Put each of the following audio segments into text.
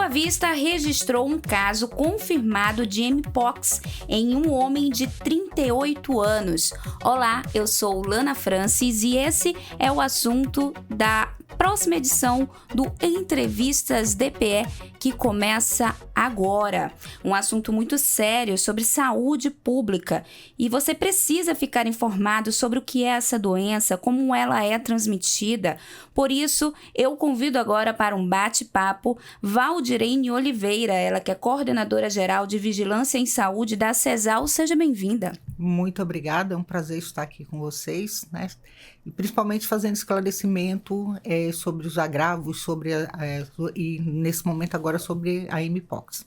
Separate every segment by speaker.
Speaker 1: Boa Vista registrou um caso confirmado de Mpox em um homem de 38 anos. Olá, eu sou Lana Francis e esse é o assunto da próxima edição do Entrevistas DPE, que começa agora. Um assunto muito sério sobre saúde pública. E você precisa ficar informado sobre o que é essa doença, como ela é transmitida. Por isso, eu convido agora para um bate-papo Valdirene Oliveira, ela que é coordenadora geral de Vigilância em Saúde da CESAL. Seja bem-vinda.
Speaker 2: Muito obrigada, é um prazer estar aqui com vocês, né? E principalmente fazendo esclarecimento sobre os agravos, e nesse momento agora sobre a Mpox.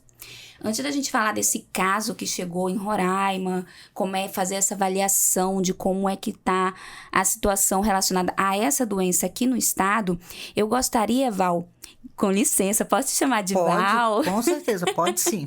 Speaker 1: Antes da gente falar desse caso que chegou em Roraima, como é fazer essa avaliação de como é que está a situação relacionada a essa doença aqui no estado, eu gostaria, Val, com licença, posso te chamar de Val?
Speaker 2: Com certeza, pode sim.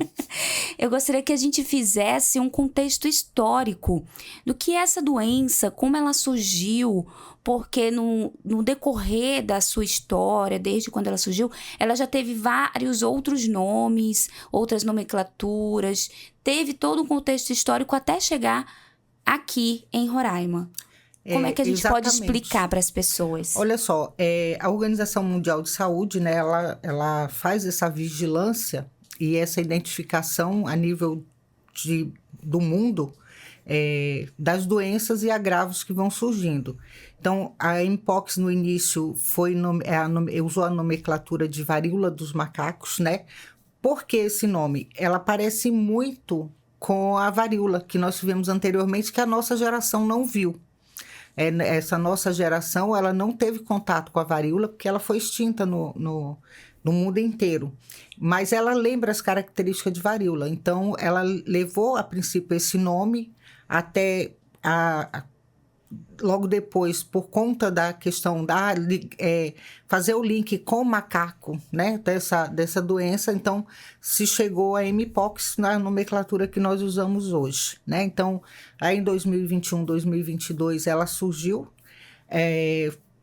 Speaker 1: Eu gostaria que a gente fizesse um contexto histórico do que é essa doença, como ela surgiu, porque no decorrer da sua história, desde quando ela surgiu, ela já teve vários outros nomes, outras nomenclaturas, teve todo um contexto histórico até chegar aqui em Roraima. Como é que a gente pode explicar para as pessoas?
Speaker 2: Olha só, a Organização Mundial de Saúde, né, ela faz essa vigilância e essa identificação a nível do mundo das doenças e agravos que vão surgindo. Então, a Mpox no início usou a nomenclatura de varíola dos macacos, né? Por que esse nome? Ela parece muito com a varíola que nós tivemos anteriormente, que a nossa geração não viu. Essa nossa geração, ela não teve contato com a varíola porque ela foi extinta no mundo inteiro. Mas ela lembra as características de varíola. Então, ela levou, a princípio, esse nome até logo depois, por conta da questão fazer o link com o macaco, né, dessa doença, então se chegou a Mpox na nomenclatura que nós usamos hoje, né? Então, aí em 2021, 2022, ela surgiu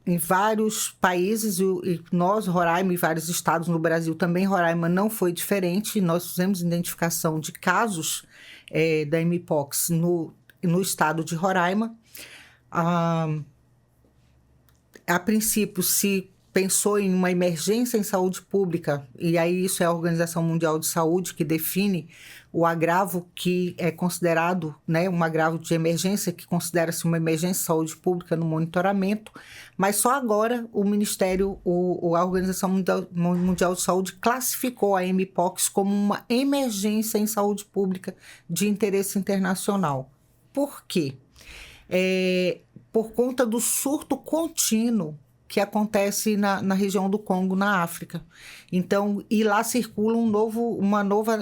Speaker 2: em vários países, e nós, Roraima, e vários estados no Brasil também, Roraima não foi diferente, nós fizemos identificação de casos da Mpox no estado de Roraima. A princípio, se pensou em uma emergência em saúde pública, e aí isso é a Organização Mundial de Saúde que define o agravo que é considerado, né, um agravo de emergência, que considera-se uma emergência de saúde pública no monitoramento, mas só agora o Ministério, a Organização Mundial de Saúde classificou a Mpox como uma emergência em saúde pública de interesse internacional. Por quê? Por conta do surto contínuo que acontece na região do Congo, na África. Então, e lá circula uma nova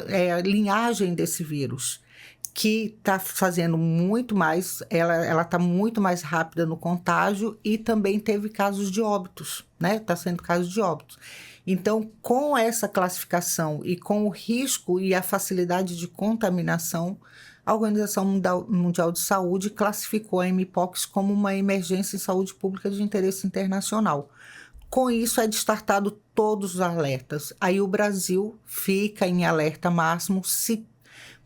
Speaker 2: linhagem desse vírus, que está fazendo muito mais, ela está muito mais rápida no contágio e também teve casos de óbitos, né? Está sendo casos de óbitos. Então, com essa classificação e com o risco e a facilidade de contaminação, a Organização Mundial de Saúde classificou a Mpox como uma emergência em saúde pública de interesse internacional. Com isso, é destartado todos os alertas. Aí o Brasil fica em alerta máximo, se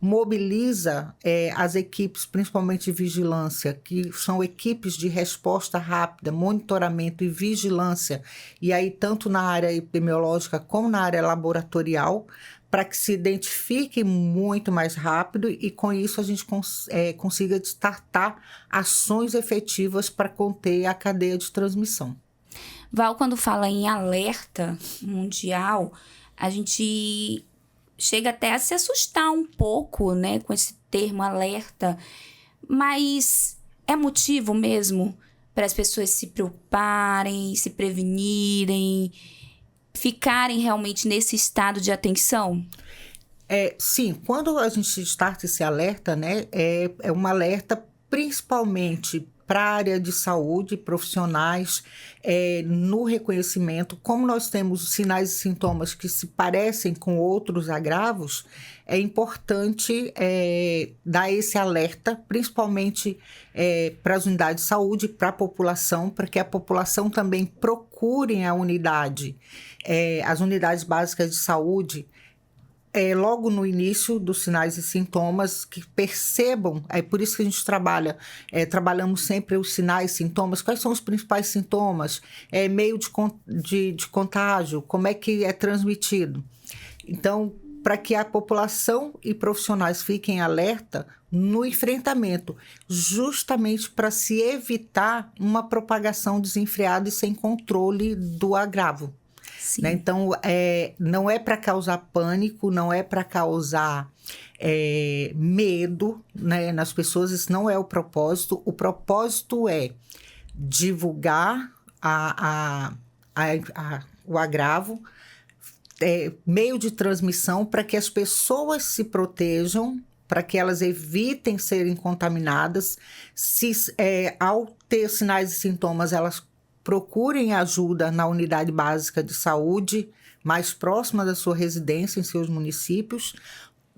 Speaker 2: mobiliza as equipes, principalmente de vigilância, que são equipes de resposta rápida, monitoramento e vigilância, e aí tanto na área epidemiológica como na área laboratorial, para que se identifique muito mais rápido e com isso a gente consiga destartar ações efetivas para conter a cadeia de transmissão.
Speaker 1: Val, quando fala em alerta mundial, a gente chega até a se assustar um pouco, né, com esse termo alerta, mas é motivo mesmo para as pessoas se preocuparem, se prevenirem, ficarem realmente nesse estado de atenção?
Speaker 2: Sim, quando a gente starta esse alerta, né, é um alerta principalmente para a área de saúde, profissionais, no reconhecimento. Como nós temos sinais e sintomas que se parecem com outros agravos, é importante dar esse alerta, principalmente para as unidades de saúde, para a população, para que a população também procure a unidade, as unidades básicas de saúde, logo no início dos sinais e sintomas, que percebam, é por isso que a gente trabalhamos sempre os sinais e sintomas. Quais são os principais sintomas? Meio de contágio, como é que é transmitido? Então, para que a população e profissionais fiquem alerta no enfrentamento, justamente para se evitar uma propagação desenfreada e sem controle do agravo. Né? Então, não é para causar pânico, não é para causar medo, né, nas pessoas, isso não é o propósito. O propósito é divulgar o agravo, meio de transmissão, para que as pessoas se protejam, para que elas evitem serem contaminadas. Ao ter sinais e sintomas, elas procurem ajuda na unidade básica de saúde mais próxima da sua residência, em seus municípios.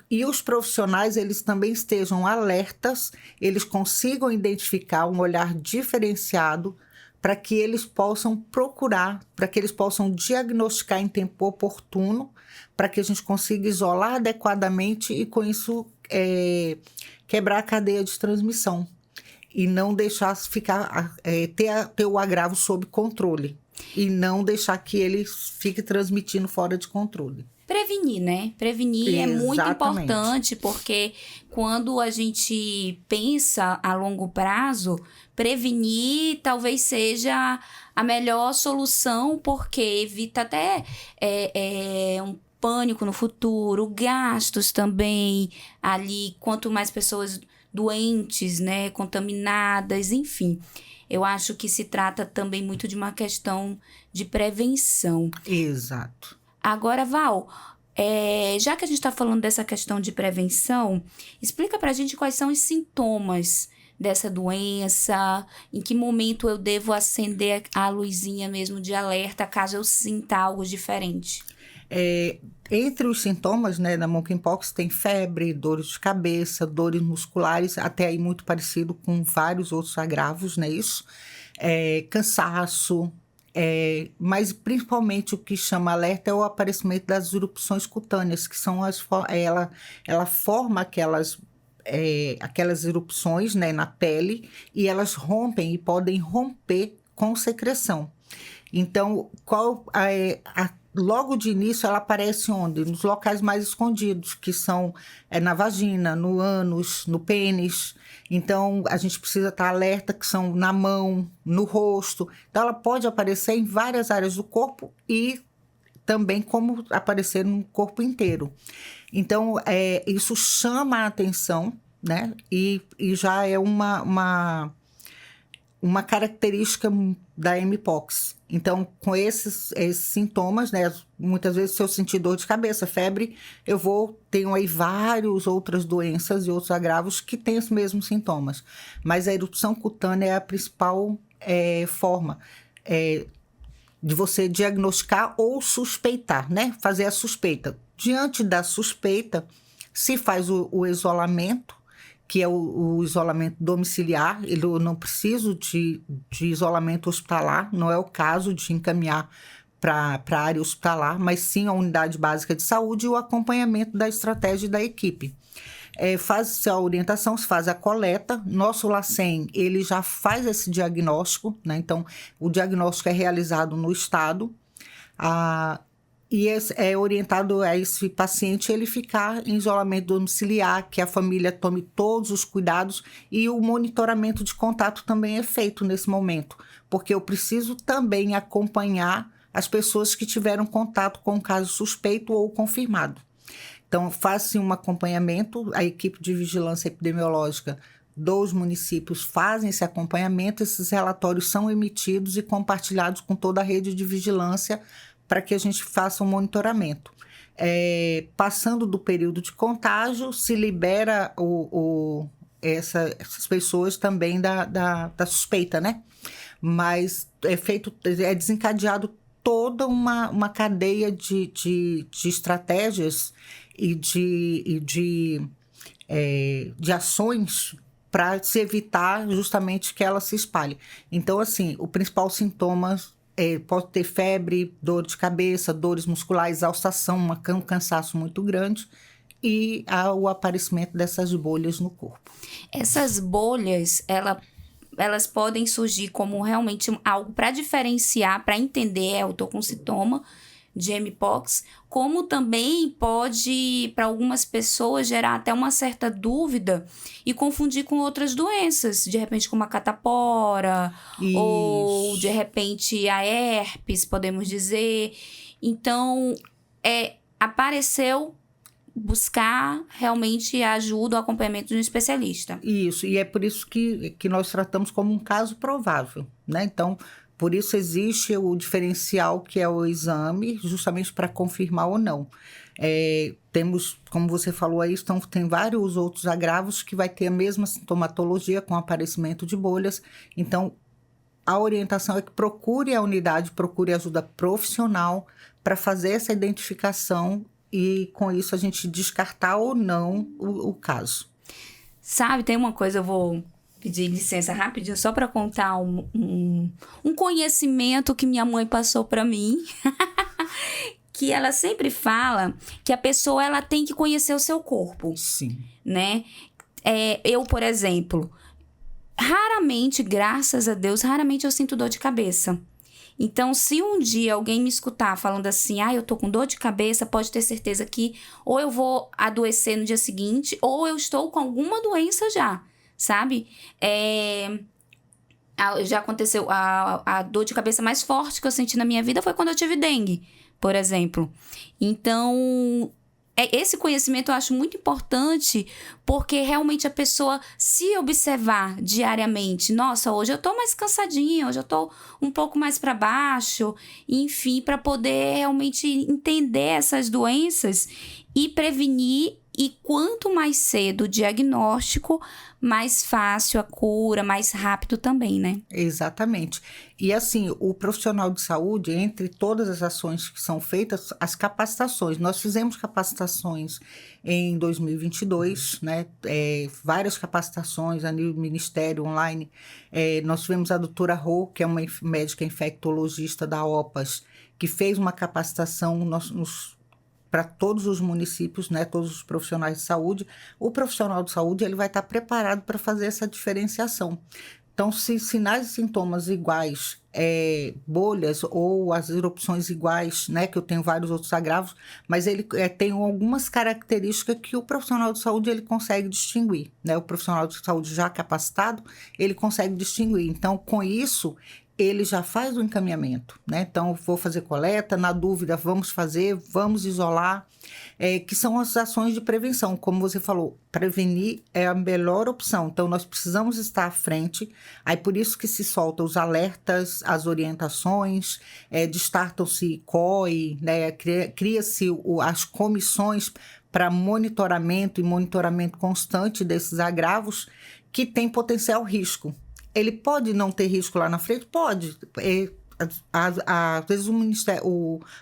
Speaker 2: E os profissionais, eles também estejam alertas, eles consigam identificar um olhar diferenciado para que eles possam procurar, para que eles possam diagnosticar em tempo oportuno, para que a gente consiga isolar adequadamente e, com isso, quebrar a cadeia de transmissão. E não deixar ter o agravo sob controle. E não deixar que ele fique transmitindo fora de controle.
Speaker 1: Prevenir, né? Prevenir é muito importante, porque quando a gente pensa a longo prazo, prevenir talvez seja a melhor solução, porque evita até um pânico no futuro, gastos também ali, quanto mais pessoas doentes, né, contaminadas, enfim. Eu acho que se trata também muito de uma questão de prevenção.
Speaker 2: Exato.
Speaker 1: Agora, Val, já que a gente está falando dessa questão de prevenção, explica pra gente quais são os sintomas dessa doença, em que momento eu devo acender a luzinha mesmo de alerta caso eu sinta algo diferente.
Speaker 2: Entre os sintomas, né, da monkeypox tem febre, dores de cabeça, dores musculares, até aí muito parecido com vários outros agravos, não é isso? Cansaço, mas principalmente o que chama alerta é o aparecimento das erupções cutâneas, que são ela forma aquelas erupções, né, na pele, e elas rompem e podem romper com secreção. Então, logo de início, ela aparece onde? Nos locais mais escondidos, que são na vagina, no ânus, no pênis. Então, a gente precisa estar alerta que são na mão, no rosto. Então, ela pode aparecer em várias áreas do corpo e também como aparecer no corpo inteiro. Então, isso chama a atenção, né? E já é uma característica da mpox. Então, com esses sintomas, né, muitas vezes se eu sentir dor de cabeça, febre, tenho aí várias outras doenças e outros agravos que têm os mesmos sintomas. Mas a erupção cutânea é a principal forma de você diagnosticar ou suspeitar, né? Fazer a suspeita. Diante da suspeita, se faz o isolamento, que é o isolamento domiciliar. Eu não preciso de isolamento hospitalar, não é o caso de encaminhar para a área hospitalar, mas sim a unidade básica de saúde e o acompanhamento da estratégia da equipe. Faz-se a orientação, se faz a coleta. Nosso LACEN, ele já faz esse diagnóstico, né? Então, o diagnóstico é realizado no estado, e é orientado a esse paciente ele ficar em isolamento domiciliar, que a família tome todos os cuidados, e o monitoramento de contato também é feito nesse momento, porque eu preciso também acompanhar as pessoas que tiveram contato com o caso suspeito ou confirmado. Então, faz-se um acompanhamento, a equipe de vigilância epidemiológica dos municípios fazem esse acompanhamento, esses relatórios são emitidos e compartilhados com toda a rede de vigilância para que a gente faça um monitoramento. Passando do período de contágio, se libera essas pessoas também da suspeita, né? Mas é desencadeado toda uma cadeia de estratégias e de ações para se evitar justamente que ela se espalhe. Então, assim, o principal sintoma pode ter febre, dor de cabeça, dores musculares, exaustação, um cansaço muito grande e o aparecimento dessas bolhas no corpo.
Speaker 1: Essas bolhas, elas podem surgir como realmente algo para diferenciar, para entender, eu tô com sintoma de mpox, como também pode, para algumas pessoas, gerar até uma certa dúvida e confundir com outras doenças, de repente como a catapora,
Speaker 2: Isso.
Speaker 1: ou de repente a herpes, podemos dizer. Então, apareceu buscar realmente a ajuda, o acompanhamento de um especialista.
Speaker 2: Isso, e é por isso que nós tratamos como um caso provável, né? Então, por isso existe o diferencial que é o exame, justamente para confirmar ou não. Temos, como você falou aí, então, tem vários outros agravos que vai ter a mesma sintomatologia com aparecimento de bolhas. Então, a orientação é que procure a unidade, procure ajuda profissional para fazer essa identificação e, com isso, a gente descartar ou não o caso.
Speaker 1: Sabe, tem uma coisa, eu vou pedir licença rapidinho, só para contar um conhecimento que minha mãe passou para mim. Que ela sempre fala que a pessoa ela tem que conhecer o seu corpo.
Speaker 2: Sim.
Speaker 1: Né? Eu, por exemplo, raramente, graças a Deus, raramente eu sinto dor de cabeça. Então, se um dia alguém me escutar falando assim, eu tô com dor de cabeça, pode ter certeza que ou eu vou adoecer no dia seguinte, ou eu estou com alguma doença já, sabe? Já aconteceu, a dor de cabeça mais forte que eu senti na minha vida foi quando eu tive dengue, por exemplo. Então, esse conhecimento eu acho muito importante, porque realmente a pessoa se observar diariamente. Nossa, hoje eu tô mais cansadinha, hoje eu tô um pouco mais para baixo. Enfim, para poder realmente entender essas doenças e prevenir. E quanto mais cedo o diagnóstico, mais fácil a cura, mais rápido também, né?
Speaker 2: Exatamente. E assim, o profissional de saúde, entre todas as ações que são feitas, as capacitações. Nós fizemos capacitações em 2022, né? Várias capacitações a nível ministério, online. Nós tivemos a doutora Rô, que é uma médica infectologista da OPAS, que fez uma capacitação para todos os municípios, né, todos os profissionais de saúde. O profissional de saúde ele vai estar preparado para fazer essa diferenciação. Então, se sinais e sintomas iguais, bolhas ou as erupções iguais, né, que eu tenho vários outros agravos, mas ele tem algumas características que o profissional de saúde ele consegue distinguir, né? O profissional de saúde já capacitado, ele consegue distinguir. Então, com isso, ele já faz o encaminhamento, né? Então, vou fazer coleta, na dúvida, vamos isolar, que são as ações de prevenção. Como você falou, prevenir é a melhor opção. Então, nós precisamos estar à frente. Aí, por isso que se soltam os alertas, as orientações, destartam-se COI, né? Cria-se as comissões para monitoramento e monitoramento constante desses agravos que têm potencial risco. Ele pode não ter risco lá na frente? Pode. Às vezes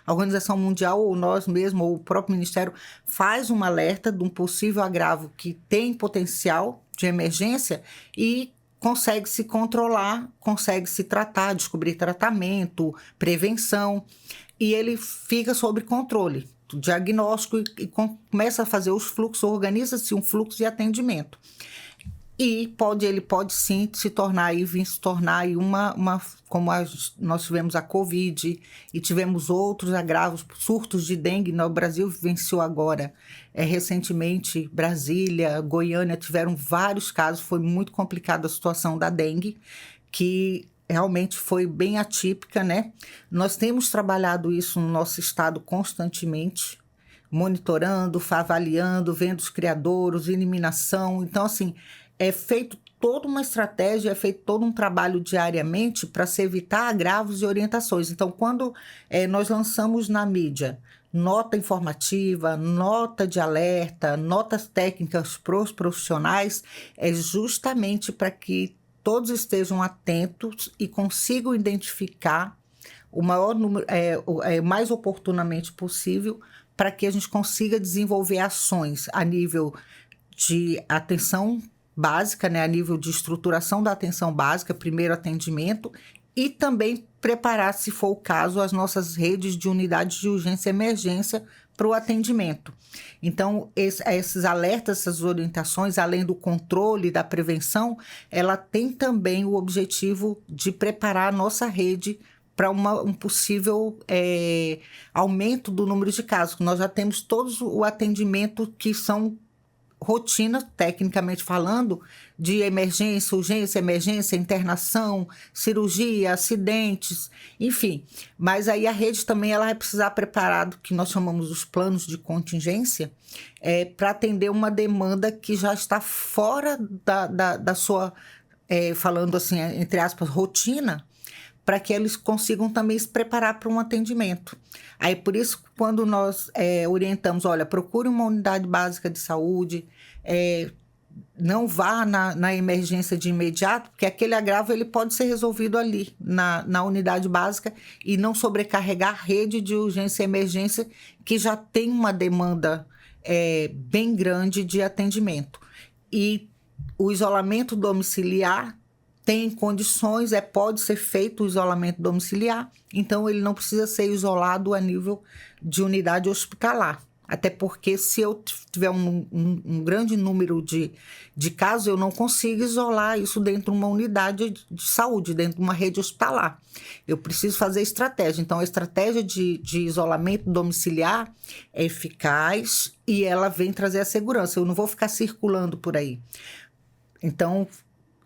Speaker 2: a Organização Mundial, ou nós mesmos, ou o próprio Ministério, faz um alerta de um possível agravo que tem potencial de emergência e consegue se controlar, consegue se tratar, descobrir tratamento, prevenção, e ele fica sob controle, diagnóstico, e começa a fazer os fluxos, organiza-se um fluxo de atendimento. E ele pode sim se tornar uma como nós tivemos a Covid e tivemos outros agravos, surtos de dengue. No Brasil vivenciou agora, recentemente, Brasília, Goiânia, tiveram vários casos, foi muito complicada a situação da dengue, que realmente foi bem atípica, né? Nós temos trabalhado isso no nosso estado constantemente, monitorando, avaliando, vendo os criadouros, eliminação. Então, assim, é feito toda uma estratégia, é feito todo um trabalho diariamente para se evitar agravos e orientações. Então, quando nós lançamos na mídia, nota informativa, nota de alerta, notas técnicas para os profissionais, é justamente para que todos estejam atentos e consigam identificar o maior número, mais oportunamente possível, para que a gente consiga desenvolver ações a nível de atenção básica, né, a nível de estruturação da atenção básica, primeiro atendimento, e também preparar, se for o caso, as nossas redes de unidades de urgência e emergência para o atendimento. Então, esses alertas, essas orientações, além do controle, da prevenção, ela tem também o objetivo de preparar a nossa rede para um possível aumento do número de casos. Nós já temos todos o atendimento que são rotina, tecnicamente falando, de emergência, urgência, emergência, internação, cirurgia, acidentes, enfim. Mas aí a rede também ela vai precisar preparar o que nós chamamos os planos de contingência para atender uma demanda que já está fora da sua, falando assim, entre aspas, rotina, para que eles consigam também se preparar para um atendimento. Aí, por isso, quando nós orientamos, olha, procure uma unidade básica de saúde, não vá na emergência de imediato, porque aquele agravo ele pode ser resolvido ali, na unidade básica, e não sobrecarregar a rede de urgência e emergência, que já tem uma demanda bem grande de atendimento. E o isolamento domiciliar tem condições, pode ser feito o isolamento domiciliar, então ele não precisa ser isolado a nível de unidade hospitalar. Até porque se eu tiver um grande número de casos, eu não consigo isolar isso dentro de uma unidade de saúde, dentro de uma rede hospitalar. Eu preciso fazer estratégia. Então, a estratégia de isolamento domiciliar é eficaz e ela vem trazer a segurança. Eu não vou ficar circulando por aí. Então,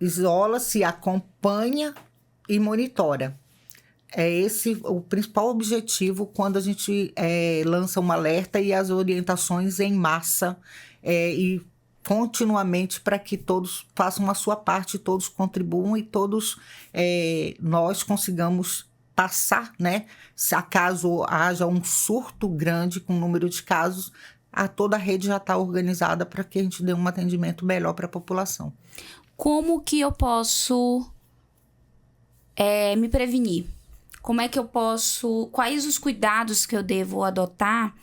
Speaker 2: isola-se, acompanha e monitora. É esse o principal objetivo quando a gente lança um alerta e as orientações em massa e continuamente para que todos façam a sua parte, todos contribuam e todos nós consigamos passar, né? Se acaso haja um surto grande com o número de casos, toda a rede já está organizada para que a gente dê um atendimento melhor para a população.
Speaker 1: Como que eu posso me prevenir? Como é que eu posso... Quais os cuidados que eu devo adotar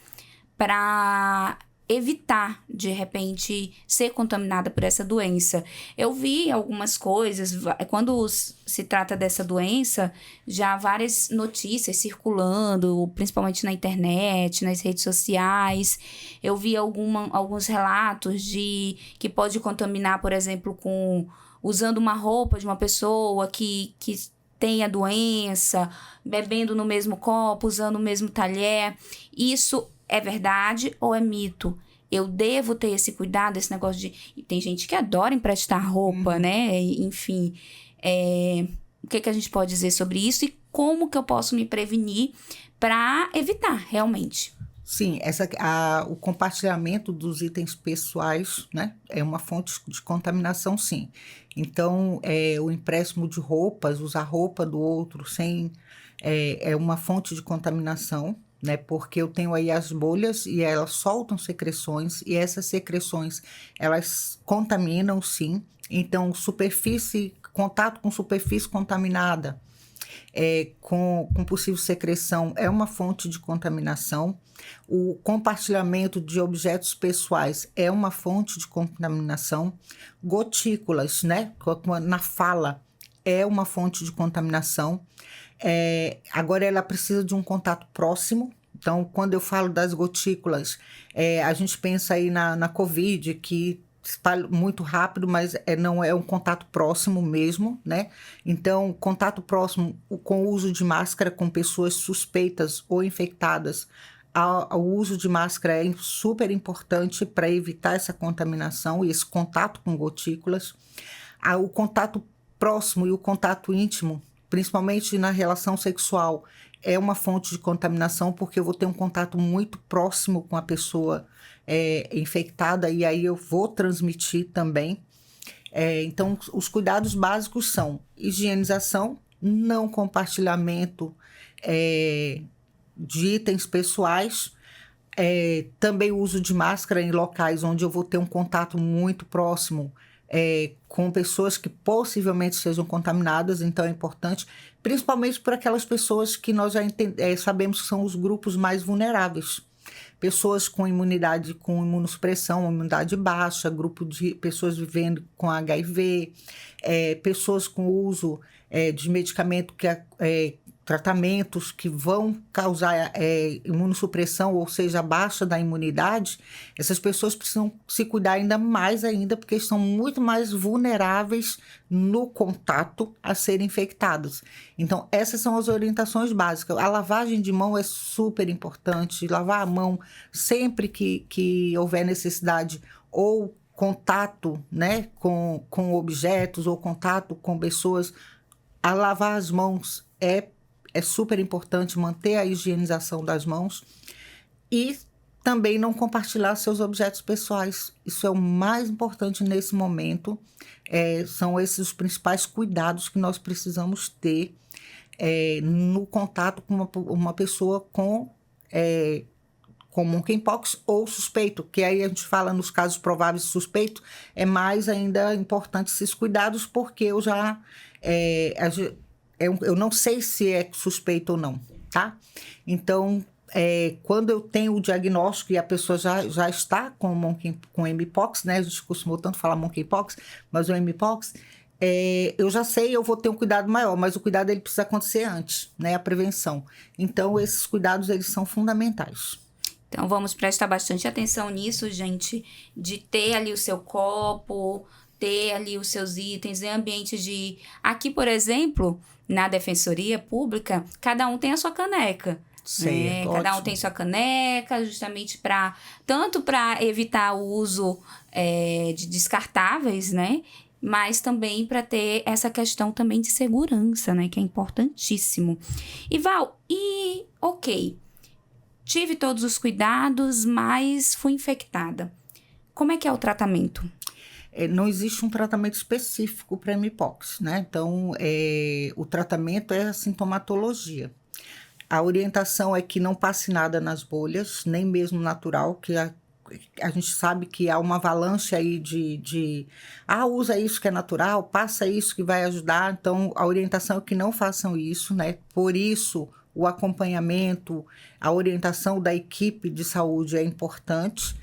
Speaker 1: para evitar, de repente, ser contaminada por essa doença? Eu vi algumas coisas, quando se trata dessa doença, já várias notícias circulando, principalmente na internet, nas redes sociais. Eu vi alguns relatos de que pode contaminar, por exemplo, usando uma roupa de uma pessoa que tem a doença, bebendo no mesmo copo, usando o mesmo talher. Isso é verdade ou é mito? Eu devo ter esse cuidado, esse negócio de... E tem gente que adora emprestar roupa, né? Enfim, o que a gente pode dizer sobre isso e como que eu posso me prevenir para evitar, realmente?
Speaker 2: Sim, o compartilhamento dos itens pessoais, né, é uma fonte de contaminação, sim. Então, o empréstimo de roupas, usar roupa do outro é uma fonte de contaminação, né, porque eu tenho aí as bolhas e elas soltam secreções e essas secreções, elas contaminam, sim. Então, contato com superfície contaminada, com possível secreção, é uma fonte de contaminação. O compartilhamento de objetos pessoais é uma fonte de contaminação. Gotículas, né, na fala, é uma fonte de contaminação. Agora, ela precisa de um contato próximo. Então, quando eu falo das gotículas, a gente pensa aí na Covid, que espalha muito rápido, mas não é um contato próximo mesmo, né? Então, contato próximo com o uso de máscara com pessoas suspeitas ou infectadas, o uso de máscara é super importante para evitar essa contaminação e esse contato com gotículas. O contato próximo e o contato íntimo, principalmente na relação sexual, é uma fonte de contaminação, porque eu vou ter um contato muito próximo com a pessoa infectada e aí eu vou transmitir também. Então, os cuidados básicos são higienização, não compartilhamento de itens pessoais. Também o uso de máscara em locais onde eu vou ter um contato muito próximo com pessoas que possivelmente sejam contaminadas, então é importante, principalmente para aquelas pessoas que nós já sabemos que são os grupos mais vulneráveis. Pessoas com imunidade, com imunossupressão, imunidade baixa, grupo de pessoas vivendo com HIV, pessoas com uso de medicamento tratamentos que vão causar imunossupressão, ou seja, baixa da imunidade. Essas pessoas precisam se cuidar ainda, porque estão muito mais vulneráveis no contato a serem infectadas. Então, essas são as orientações básicas. A lavagem de mão é super importante, lavar a mão sempre que houver necessidade, ou contato, né, com objetos, ou contato com pessoas. A lavar as mãos é super importante, manter a higienização das mãos e também não compartilhar seus objetos pessoais. Isso é o mais importante nesse momento. São esses os principais cuidados que nós precisamos ter no contato com uma pessoa com monkeypox ou suspeito, que aí a gente fala nos casos prováveis de suspeito, é mais ainda importante esses cuidados, porque eu não sei se é suspeito ou não, tá? Então, quando eu tenho o diagnóstico e a pessoa já está com mpox, né? A gente costumou tanto falar monkeypox, mas o mpox, eu já sei, eu vou ter um cuidado maior, mas o cuidado ele precisa acontecer antes, né? A prevenção. Então, esses cuidados, eles são fundamentais.
Speaker 1: Então, vamos prestar bastante atenção nisso, gente, de ter ali o seu copo, ter ali os seus itens em ambientes de... Aqui, por exemplo, na Defensoria Pública, cada um tem a sua caneca.
Speaker 2: Certo,
Speaker 1: cada um tem sua caneca, justamente tanto para evitar o uso de descartáveis, né? Mas também para ter essa questão também de segurança, né? Que é importantíssimo. E Val, ok, tive todos os cuidados, mas fui infectada. Como é que é o tratamento?
Speaker 2: Não existe um tratamento específico para mpox, né? Então, o tratamento é a sintomatologia. A orientação é que não passe nada nas bolhas, nem mesmo natural, que a gente sabe que há uma avalanche aí usa isso que é natural, passa isso que vai ajudar. Então, a orientação é que não façam isso, né? Por isso, o acompanhamento, a orientação da equipe de saúde é importante.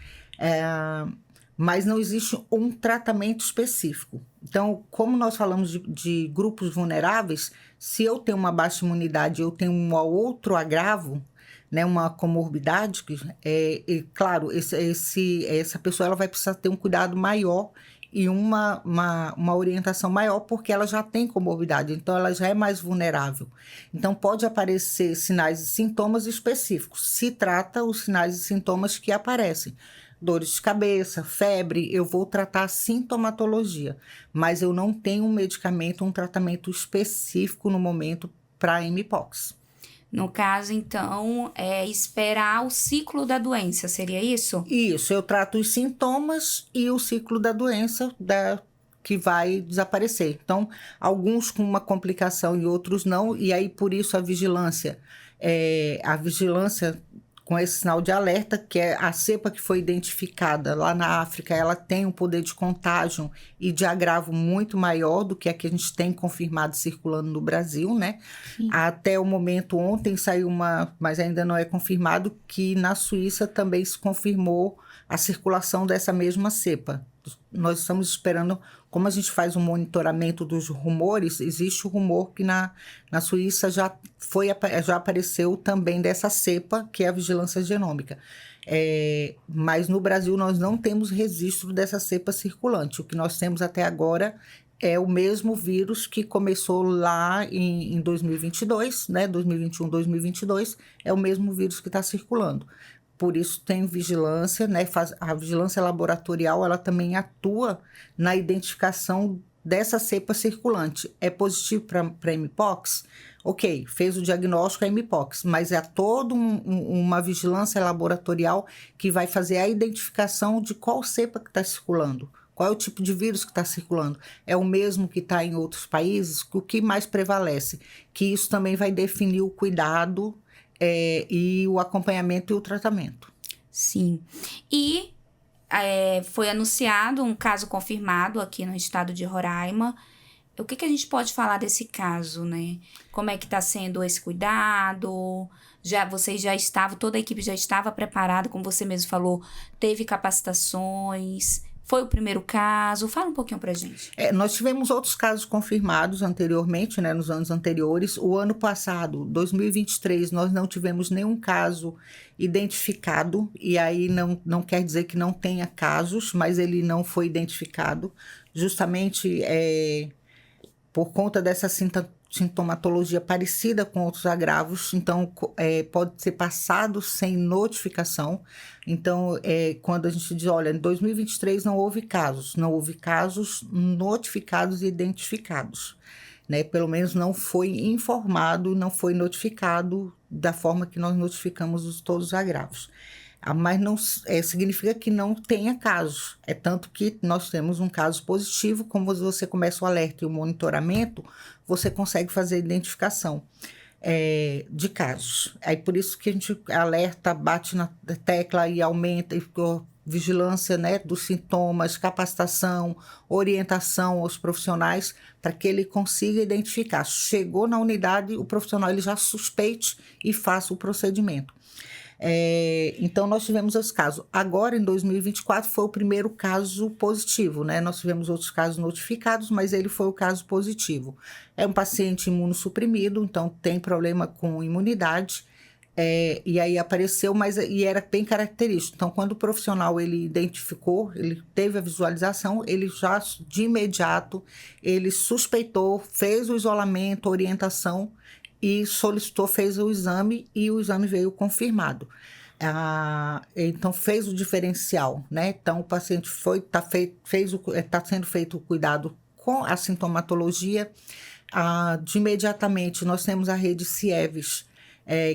Speaker 2: Mas não existe um tratamento específico. Então, como nós falamos de grupos vulneráveis, se eu tenho uma baixa imunidade, eu tenho um outro agravo, né, uma comorbidade, claro, essa pessoa ela vai precisar ter um cuidado maior e uma orientação maior, porque ela já tem comorbidade, então ela já é mais vulnerável. Então, pode aparecer sinais e sintomas específicos. Se trata os sinais e sintomas que aparecem. Dores de cabeça, febre, eu vou tratar a sintomatologia, mas eu não tenho um medicamento, um tratamento específico no momento para mpox.
Speaker 1: No caso, então, esperar o ciclo da doença, seria isso?
Speaker 2: Isso, eu trato os sintomas e o ciclo da doença que vai desaparecer. Então, alguns com uma complicação e outros não, e aí por isso a vigilância com esse sinal de alerta, que é a cepa que foi identificada lá na África, ela tem um poder de contágio e de agravo muito maior do que a gente tem confirmado circulando no Brasil, né? Sim. Até o momento, ontem saiu mas ainda não é confirmado, que na Suíça também se confirmou a circulação dessa mesma cepa. Nós estamos esperando, como a gente faz um monitoramento dos rumores, existe o rumor que na Suíça já apareceu também dessa cepa, que é a vigilância genômica. Mas no Brasil nós não temos registro dessa cepa circulante. O que nós temos até agora é o mesmo vírus que começou lá em 2022, né? 2021, 2022, é o mesmo vírus que está circulando. Por isso tem vigilância, né? A vigilância laboratorial, ela também atua na identificação dessa cepa circulante. É positivo para mpox? Ok, fez o diagnóstico, é mpox, mas é toda uma vigilância laboratorial que vai fazer a identificação de qual cepa que está circulando. Qual é o tipo de vírus que está circulando? É o mesmo que está em outros países? O que mais prevalece? Que isso também vai definir o cuidado e o acompanhamento e o tratamento.
Speaker 1: Sim. E foi anunciado um caso confirmado aqui no estado de Roraima. O que a gente pode falar desse caso, né? Como é que está sendo esse cuidado? Vocês já estavam, toda a equipe já estava preparada, como você mesmo falou, teve capacitações, foi o primeiro caso? Fala um pouquinho pra gente.
Speaker 2: Nós tivemos outros casos confirmados anteriormente, né, nos anos anteriores. O ano passado, 2023, nós não tivemos nenhum caso identificado, e aí não quer dizer que não tenha casos, mas ele não foi identificado, justamente por conta dessa sintomatologia parecida com outros agravos, então pode ser passado sem notificação. Então, quando a gente diz, olha, em 2023 não houve casos notificados e identificados, né? Pelo menos não foi informado, não foi notificado da forma que nós notificamos todos os agravos. Mas não significa que não tenha casos. É tanto que nós temos um caso positivo, como você começa o alerta e o monitoramento, você consegue fazer a identificação de casos. Aí por isso que a gente alerta, bate na tecla e aumenta vigilância, né, dos sintomas, capacitação, orientação aos profissionais, para que ele consiga identificar. Chegou na unidade, o profissional ele já suspeite e faça o procedimento. Então, nós tivemos esse caso. Agora, em 2024, foi o primeiro caso positivo, né? Nós tivemos outros casos notificados, mas ele foi o caso positivo. É um paciente imunossuprimido, então tem problema com imunidade, e aí apareceu, e era bem característico. Então, quando o profissional ele identificou, ele teve a visualização, ele já, de imediato, ele suspeitou, fez o isolamento, orientação, e solicitou, fez o exame e o exame veio confirmado. Então, fez o diferencial, né? Então, o paciente está sendo feito o cuidado com a sintomatologia. De imediatamente, nós temos a rede CIEVES,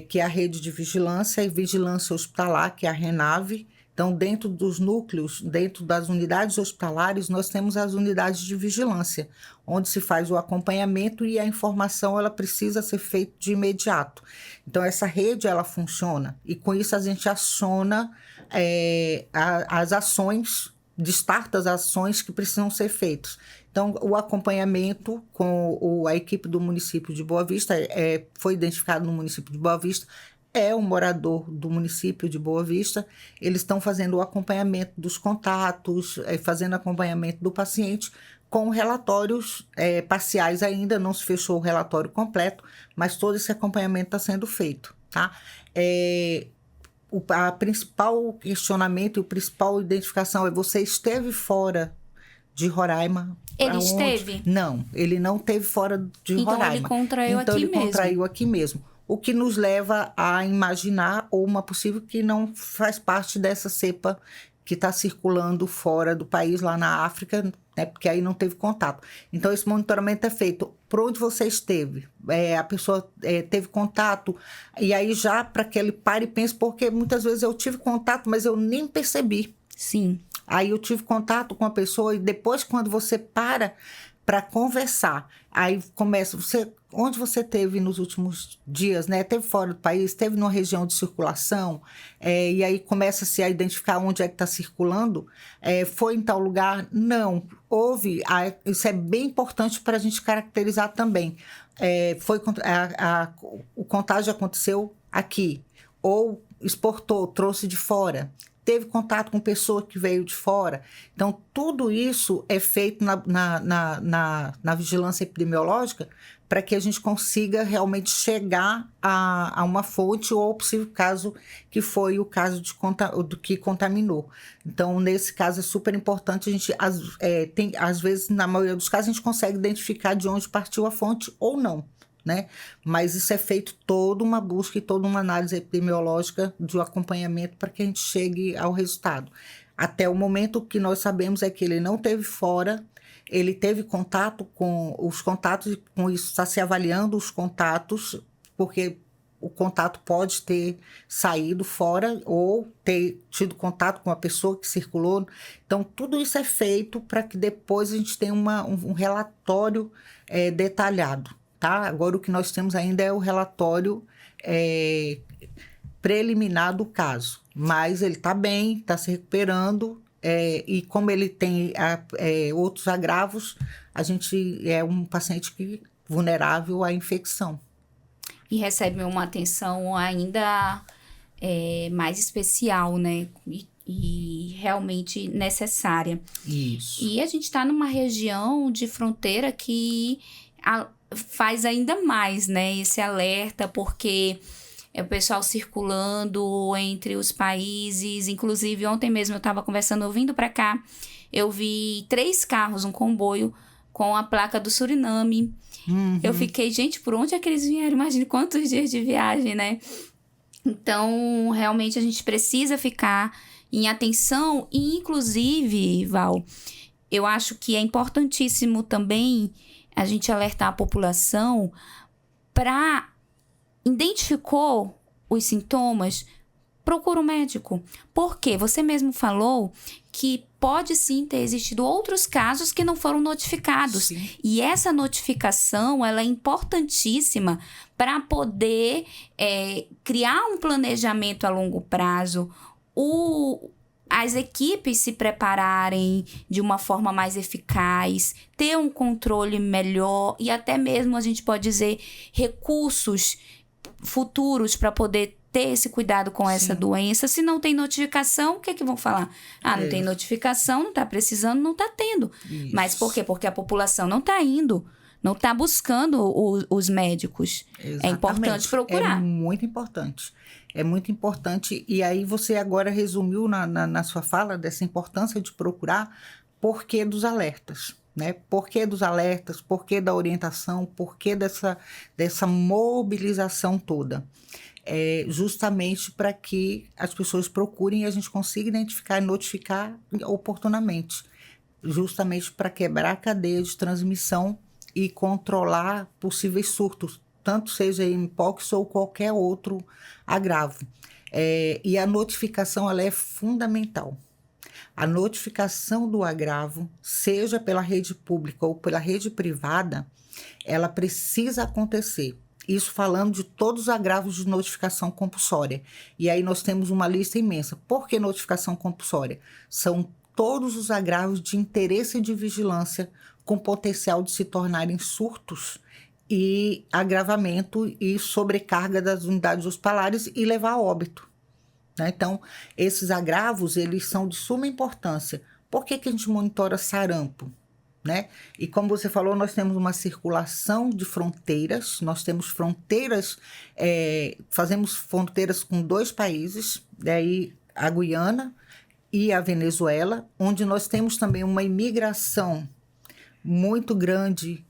Speaker 2: que é a rede de vigilância e vigilância hospitalar, que é a RENAVE. Então, dentro dos núcleos, dentro das unidades hospitalares, nós temos as unidades de vigilância, onde se faz o acompanhamento e a informação ela precisa ser feita de imediato. Então, essa rede ela funciona e com isso a gente aciona as ações, destarta as ações que precisam ser feitas. Então, o acompanhamento com a equipe do município de Boa Vista, foi identificado no município de Boa Vista, é um morador do município de Boa Vista, eles estão fazendo o acompanhamento dos contatos, fazendo acompanhamento do paciente, com relatórios parciais ainda, não se fechou o relatório completo, mas todo esse acompanhamento está sendo feito, tá? A principal questionamento e a principal identificação é: você esteve fora de Roraima?
Speaker 1: Ele esteve?
Speaker 2: Não, ele não esteve fora de Roraima.
Speaker 1: Ele contraiu aqui mesmo.
Speaker 2: Contraiu aqui mesmo. O que nos leva a imaginar uma possível que não faz parte dessa cepa que está circulando fora do país, lá na África, né, porque aí não teve contato. Então, esse monitoramento é feito por onde você esteve. A pessoa teve contato, e aí já para que ele pare e pense, porque muitas vezes eu tive contato, mas eu nem percebi.
Speaker 1: Sim.
Speaker 2: Aí eu tive contato com a pessoa e depois, quando você para conversar, aí começa, onde você esteve nos últimos dias, né? Teve fora do país, teve numa região de circulação, e aí começa-se a identificar onde é que está circulando, foi em tal lugar? Não, houve, isso é bem importante para a gente caracterizar também. O contágio aconteceu aqui, ou exportou, trouxe de fora, teve contato com pessoa que veio de fora. Então, tudo isso é feito na vigilância epidemiológica para que a gente consiga realmente chegar a uma fonte ou ao possível caso que foi o caso do que contaminou. Então, nesse caso, é super importante. A gente, às vezes, na maioria dos casos, a gente consegue identificar de onde partiu a fonte ou não, né? Mas isso é feito toda uma busca e toda uma análise epidemiológica do acompanhamento para que a gente chegue ao resultado. Até o momento, o que nós sabemos é que ele não teve fora, ele teve contato com os contatos, e com isso está se avaliando os contatos, porque o contato pode ter saído fora ou ter tido contato com a pessoa que circulou. Então, tudo isso é feito para que depois a gente tenha um relatório detalhado. Tá? Agora, o que nós temos ainda é o relatório preliminar do caso. Mas ele está bem, está se recuperando, e como ele tem outros agravos, a gente é um paciente vulnerável à infecção.
Speaker 1: E recebe uma atenção ainda mais especial, né? E realmente necessária.
Speaker 2: Isso.
Speaker 1: E a gente está numa região de fronteira que faz ainda mais, né? Esse alerta, porque é o pessoal circulando entre os países. Inclusive, ontem mesmo eu estava conversando, eu vindo para cá, eu vi 3 carros, um comboio, com a placa do Suriname.
Speaker 2: Uhum.
Speaker 1: Eu fiquei, gente, por onde é que eles vieram? Imagina quantos dias de viagem, né? Então, realmente, a gente precisa ficar em atenção. E, inclusive, Val, eu acho que é importantíssimo também a gente alertar a população para... Identificou os sintomas, procura um médico. Porque você mesmo falou que pode sim ter existido outros casos que não foram notificados.
Speaker 2: Sim.
Speaker 1: E essa notificação, ela é importantíssima para poder criar um planejamento a longo prazo, as equipes se prepararem de uma forma mais eficaz, ter um controle melhor e até mesmo, a gente pode dizer, recursos futuros para poder ter esse cuidado com essa doença. Se não tem notificação, o que é que vão falar? Não tem notificação, não está precisando, não está tendo.
Speaker 2: Isso.
Speaker 1: Mas por quê? Porque a população não está indo, não está buscando os médicos.
Speaker 2: Exatamente.
Speaker 1: É importante procurar.
Speaker 2: É muito importante. É muito importante. E aí você agora resumiu na sua fala dessa importância de procurar porquê dos alertas. Né? Porquê dos alertas, porquê da orientação, porquê dessa mobilização toda. Justamente para que as pessoas procurem e a gente consiga identificar e notificar oportunamente. Justamente para quebrar a cadeia de transmissão e controlar possíveis surtos, tanto seja mpox ou qualquer outro agravo. E a notificação ela é fundamental. A notificação do agravo, seja pela rede pública ou pela rede privada, ela precisa acontecer. Isso falando de todos os agravos de notificação compulsória. E aí nós temos uma lista imensa. Por que notificação compulsória? São todos os agravos de interesse de vigilância com potencial de se tornarem surtos e agravamento e sobrecarga das unidades hospitalares e levar a óbito. Então, esses agravos, eles são de suma importância. Por que a gente monitora sarampo? Né? E como você falou, nós temos uma circulação de fronteiras, nós temos fronteiras, fazemos fronteiras com 2 países, daí a Guiana e a Venezuela, onde nós temos também uma imigração muito grande,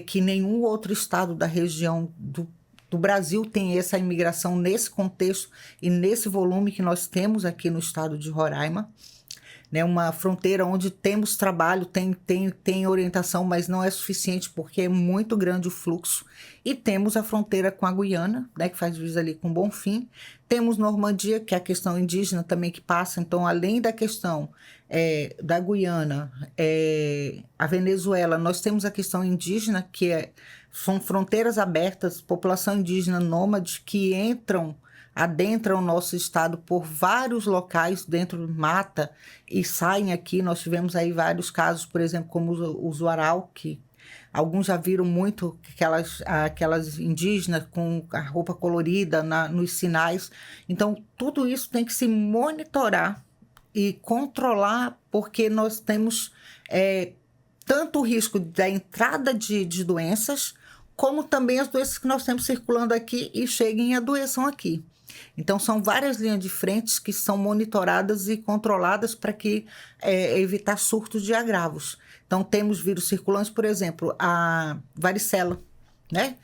Speaker 2: que nenhum outro estado da região do Brasil tem essa imigração nesse contexto e nesse volume que nós temos aqui no estado de Roraima. Né, uma fronteira onde temos trabalho, tem orientação, mas não é suficiente porque é muito grande o fluxo. E temos a fronteira com a Guiana, né, que faz divisa ali com Bonfim. Temos Normandia, que é a questão indígena também que passa. Então, além da questão da Guiana, a Venezuela, nós temos a questão indígena, que são fronteiras abertas, população indígena nômade que adentram o nosso estado por vários locais dentro de mata e saem aqui. Nós tivemos aí vários casos, por exemplo, como o Zuaral, que alguns já viram muito aquelas indígenas com a roupa colorida nos sinais. Então, tudo isso tem que se monitorar e controlar, porque nós temos tanto o risco da entrada de doenças, como também as doenças que nós temos circulando aqui e cheguem e adoeçam aqui. Então, são várias linhas de frente que são monitoradas e controladas para evitar surtos de agravos. Então, temos vírus circulantes, por exemplo, a varicela, né?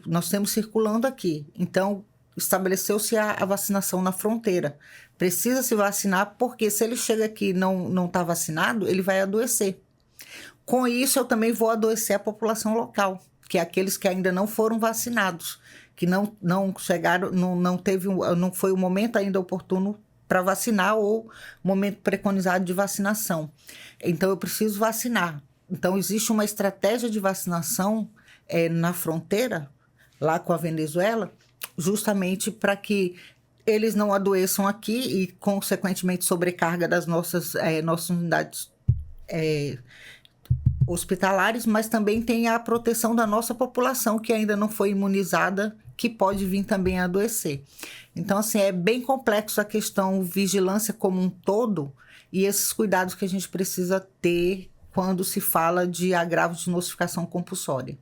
Speaker 2: Nós temos circulando aqui. Então, estabeleceu-se a vacinação na fronteira. Precisa se vacinar, porque se ele chega aqui e não está vacinado, ele vai adoecer. Com isso, eu também vou adoecer a população local, que é aqueles que ainda não foram vacinados, que não chegaram, não foi o momento ainda oportuno para vacinar ou momento preconizado de vacinação. Então, eu preciso vacinar. Então, existe uma estratégia de vacinação na fronteira, lá com a Venezuela, justamente para que eles não adoeçam aqui e, consequentemente, sobrecarga das nossas unidades hospitalares, mas também tem a proteção da nossa população que ainda não foi imunizada, que pode vir também a adoecer. Então, assim, é bem complexo a questão vigilância como um todo e esses cuidados que a gente precisa ter quando se fala de agravos de nocificação compulsória.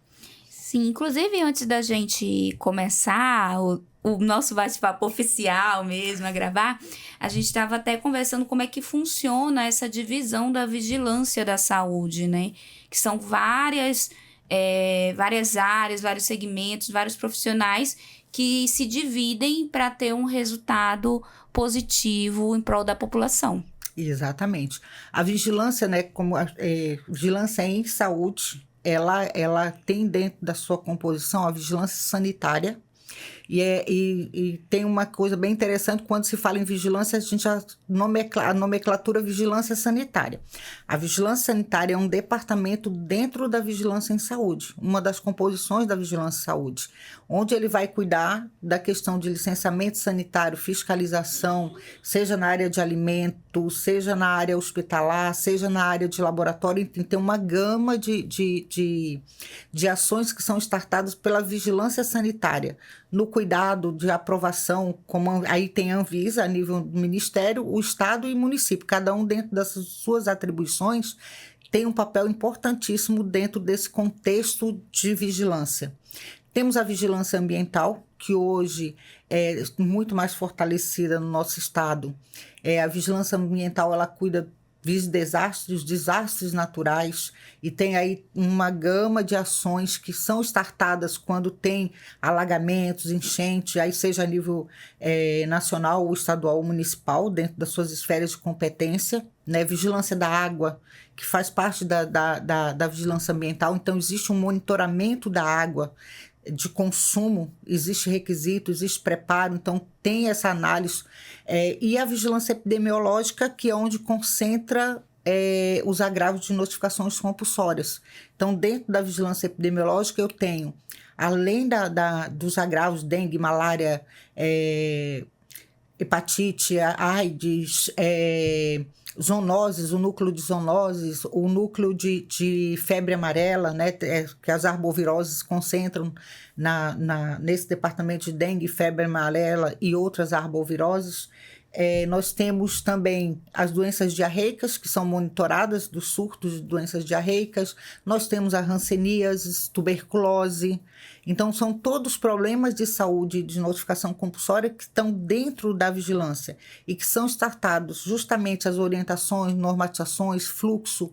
Speaker 1: Sim, inclusive antes da gente começar o nosso bate-papo oficial mesmo, a gravar, a gente estava até conversando como é que funciona essa divisão da vigilância da saúde, né? Que são várias áreas, vários segmentos, vários profissionais que se dividem para ter um resultado positivo em prol da população.
Speaker 2: Exatamente. A vigilância, né, como vigilância em saúde, ela tem dentro da sua composição a vigilância sanitária. E tem uma coisa bem interessante, quando se fala em vigilância, a gente já a nomenclatura vigilância sanitária. A vigilância sanitária é um departamento dentro da vigilância em saúde, uma das composições da vigilância em saúde, onde ele vai cuidar da questão de licenciamento sanitário, fiscalização, seja na área de alimento, seja na área hospitalar, seja na área de laboratório. Tem uma gama de ações que são startadas pela vigilância sanitária, no cuidado de aprovação, como aí tem a Anvisa a nível do Ministério, o Estado e o município, cada um dentro das suas atribuições tem um papel importantíssimo dentro desse contexto de vigilância. Temos a vigilância ambiental, que hoje é muito mais fortalecida no nosso estado. A vigilância ambiental, ela cuida dos desastres naturais, e tem aí uma gama de ações que são startadas quando tem alagamentos, enchentes, aí seja a nível nacional, ou estadual ou municipal, dentro das suas esferas de competência, né? Vigilância da água, que faz parte da vigilância ambiental. Então, existe um monitoramento da água de consumo, existe requisito, existe preparo, então tem essa análise. E a vigilância epidemiológica, que é onde concentra os agravos de notificações compulsórias. Então, dentro da vigilância epidemiológica, eu tenho, além dos agravos dengue, malária, hepatite, AIDS, zoonoses, o núcleo de zoonoses, o núcleo de febre amarela, né, que as arboviroses concentram nesse departamento de dengue, febre amarela e outras arboviroses. Nós temos também as doenças diarreicas, que são monitoradas, dos surtos de doenças diarreicas. Nós temos a hanseníase, tuberculose. Então, são todos problemas de saúde de notificação compulsória que estão dentro da vigilância e que são startados justamente as orientações, normatizações, fluxo,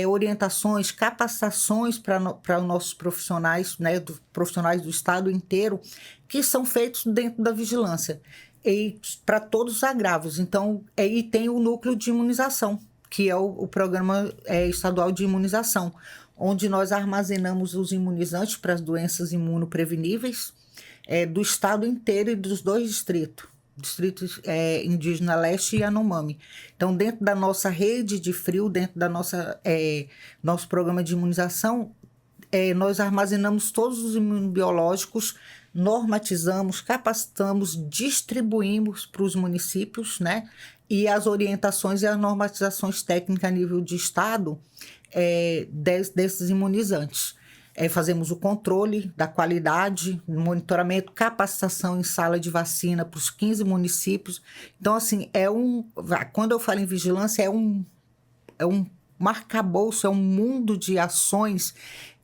Speaker 2: orientações, capacitações para os nossos profissionais, né, profissionais do estado inteiro, que são feitos dentro da vigilância. E para todos os agravos. Então, aí tem o núcleo de imunização, que é o programa estadual de imunização, onde nós armazenamos os imunizantes para as doenças imunopreveníveis do estado inteiro e dos 2 distritos indígena leste e Yanomami. Então, dentro da nossa rede de frio, dentro da nosso programa de imunização, nós armazenamos todos os imunobiológicos, normatizamos, capacitamos, distribuímos para os municípios, né? E as orientações e as normatizações técnicas a nível de estado desses imunizantes. Fazemos o controle da qualidade, monitoramento, capacitação em sala de vacina para os 15 municípios. Então, assim, quando eu falo em vigilância, é um arcabouço, é um mundo de ações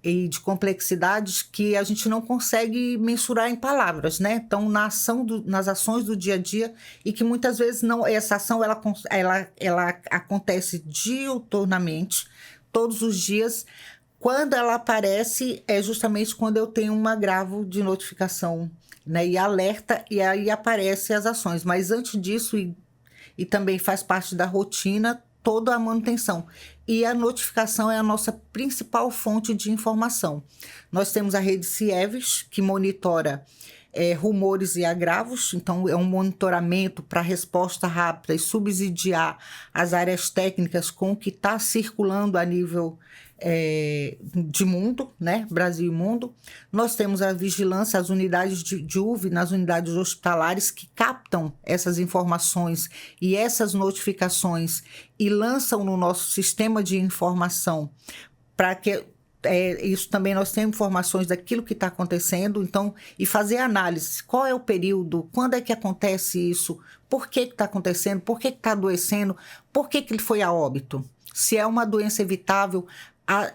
Speaker 2: e de complexidades que a gente não consegue mensurar em palavras, né? Então, nas ações do dia a dia, e que muitas vezes essa ação ela acontece diuturnamente, todos os dias. Quando ela aparece, é justamente quando eu tenho um agravo de notificação, né? E alerta, e aí aparecem as ações. Mas antes disso, e também faz parte da rotina, toda a manutenção. E a notificação é a nossa principal fonte de informação. Nós temos a rede CIEVES, que monitora rumores e agravos, então é um monitoramento para resposta rápida e subsidiar as áreas técnicas com o que está circulando a nível de mundo, né? Brasil e mundo. Nós temos a vigilância, as unidades de UV nas unidades hospitalares que captam essas informações e essas notificações e lançam no nosso sistema de informação para que isso também nós temos informações daquilo que está acontecendo, então, e fazer análise. Qual é o período? Quando é que acontece isso? Por que está acontecendo? Por que está adoecendo? Por que ele foi a óbito? Se é uma doença evitável,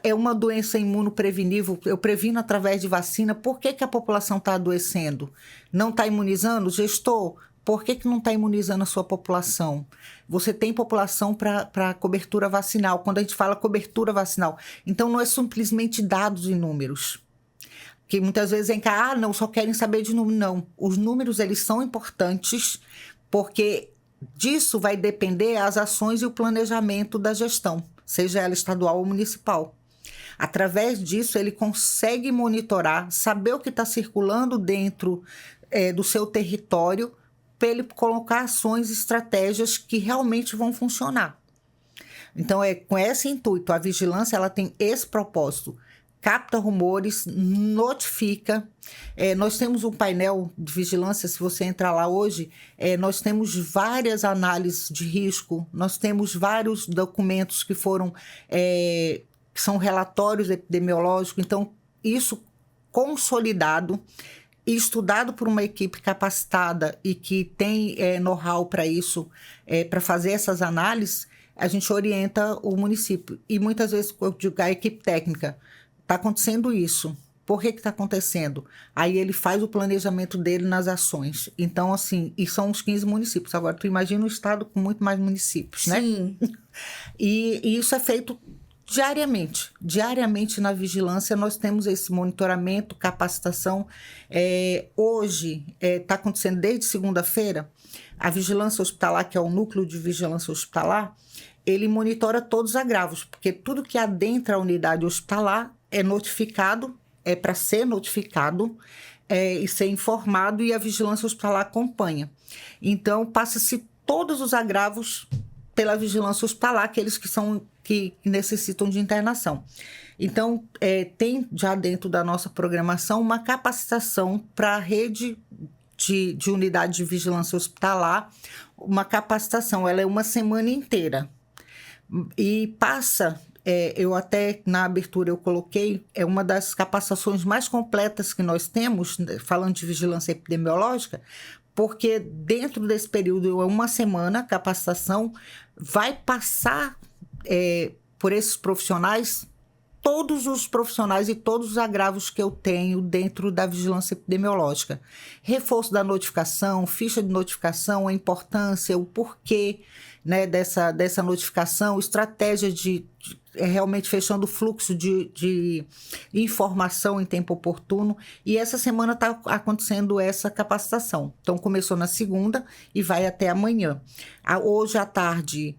Speaker 2: é uma doença imunoprevenível, eu previno através de vacina, por que a população está adoecendo? Não está imunizando? Gestor, por que não está imunizando a sua população? Você tem população para cobertura vacinal. Quando a gente fala cobertura vacinal, então não é simplesmente dados e números. Que muitas vezes vem cá, não, só querem saber de número. Não, os números eles são importantes porque disso vai depender as ações e o planejamento da gestão, seja ela estadual ou municipal. Através disso, ele consegue monitorar, saber o que está circulando dentro do seu território, para ele colocar ações e estratégias que realmente vão funcionar. Então, com esse intuito, a vigilância ela tem esse propósito. Capta rumores, notifica. Nós temos um painel de vigilância, se você entrar lá hoje, nós temos várias análises de risco, nós temos vários documentos que foram, que são relatórios epidemiológicos, então isso consolidado e estudado por uma equipe capacitada e que tem know-how para isso, para fazer essas análises, a gente orienta o município. E muitas vezes eu digo a equipe técnica, está acontecendo isso, por que está acontecendo? Aí ele faz o planejamento dele nas ações. Então, assim, e são uns 15 municípios. Agora, tu imagina um estado com muito mais municípios, né?
Speaker 1: Sim.
Speaker 2: E isso é feito diariamente. Diariamente na vigilância nós temos esse monitoramento, capacitação. Hoje está acontecendo desde segunda-feira, a vigilância hospitalar, que é o núcleo de vigilância hospitalar, ele monitora todos os agravos, porque tudo que adentra a unidade hospitalar é notificado, é para ser notificado e ser informado, e a vigilância hospitalar acompanha. Então, passa-se todos os agravos pela vigilância hospitalar, aqueles que necessitam de internação. Então, tem já dentro da nossa programação uma capacitação para a rede de unidade de vigilância hospitalar, uma capacitação, ela é uma semana inteira. E passa, eu até na abertura eu coloquei, é uma das capacitações mais completas que nós temos, falando de vigilância epidemiológica, porque dentro desse período, uma semana, a capacitação vai passar por esses profissionais, todos os profissionais e todos os agravos que eu tenho dentro da vigilância epidemiológica. Reforço da notificação, ficha de notificação, a importância, o porquê, né, dessa notificação, estratégia de realmente fechando o fluxo de informação em tempo oportuno. E essa semana está acontecendo essa capacitação. Então, começou na segunda e vai até amanhã. Hoje à tarde,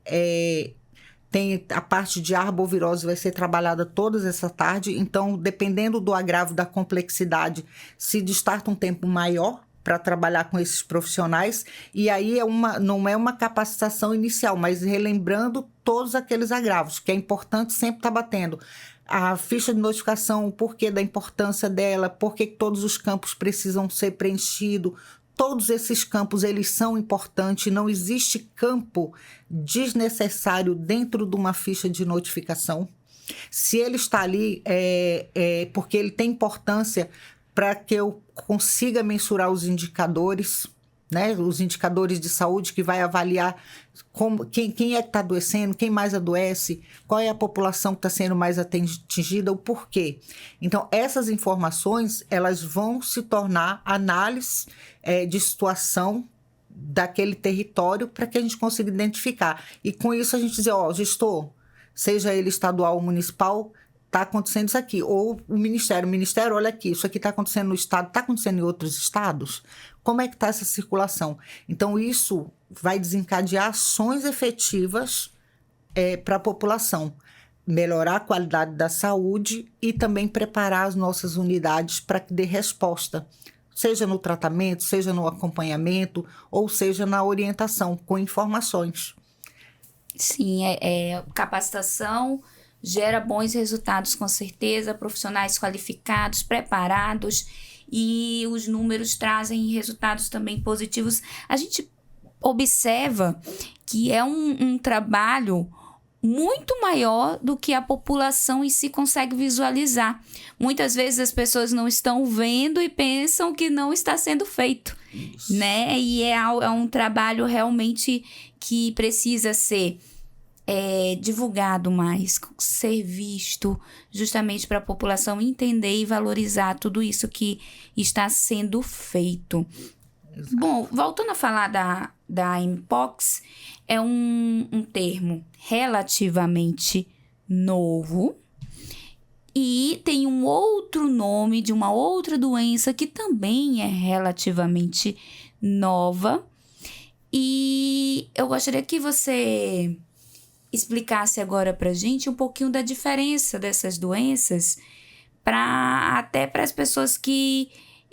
Speaker 2: tem a parte de arbovirose, vai ser trabalhada toda essa tarde. Então, dependendo do agravo, da complexidade, se destarta um tempo maior para trabalhar com esses profissionais. E aí não é uma capacitação inicial, mas relembrando todos aqueles agravos, que é importante sempre estar batendo. A ficha de notificação, o porquê da importância dela, por que todos os campos precisam ser preenchidos. Todos esses campos, eles são importantes, não existe campo desnecessário dentro de uma ficha de notificação. Se ele está ali, porque ele tem importância para que eu consiga mensurar os indicadores, né? Os indicadores de saúde que vai avaliar quem é que está adoecendo, quem mais adoece, qual é a população que está sendo mais atingida, o porquê. Então, essas informações, elas vão se tornar análise de situação daquele território para que a gente consiga identificar. E com isso a gente dizer, gestor, seja ele estadual ou municipal, está acontecendo isso aqui. Ou o Ministério, olha aqui, isso aqui está acontecendo no estado, está acontecendo em outros estados? Como é que está essa circulação? Então, isso vai desencadear ações efetivas para a população. Melhorar a qualidade da saúde e também preparar as nossas unidades para que dê resposta, seja no tratamento, seja no acompanhamento, ou seja na orientação, com informações.
Speaker 1: Sim, capacitação, gera bons resultados com certeza, profissionais qualificados, preparados, e os números trazem resultados também positivos. A gente observa que é um trabalho muito maior do que a população em si consegue visualizar. Muitas vezes as pessoas não estão vendo e pensam que não está sendo feito, né? E é um trabalho realmente que precisa ser divulgado mais, ser visto, justamente para a população entender e valorizar tudo isso que está sendo feito. Exato. Bom, voltando a falar da mpox, é um termo relativamente novo e tem um outro nome de uma outra doença que também é relativamente nova. E eu gostaria que você explicasse agora pra gente um pouquinho da diferença dessas doenças, até para as pessoas que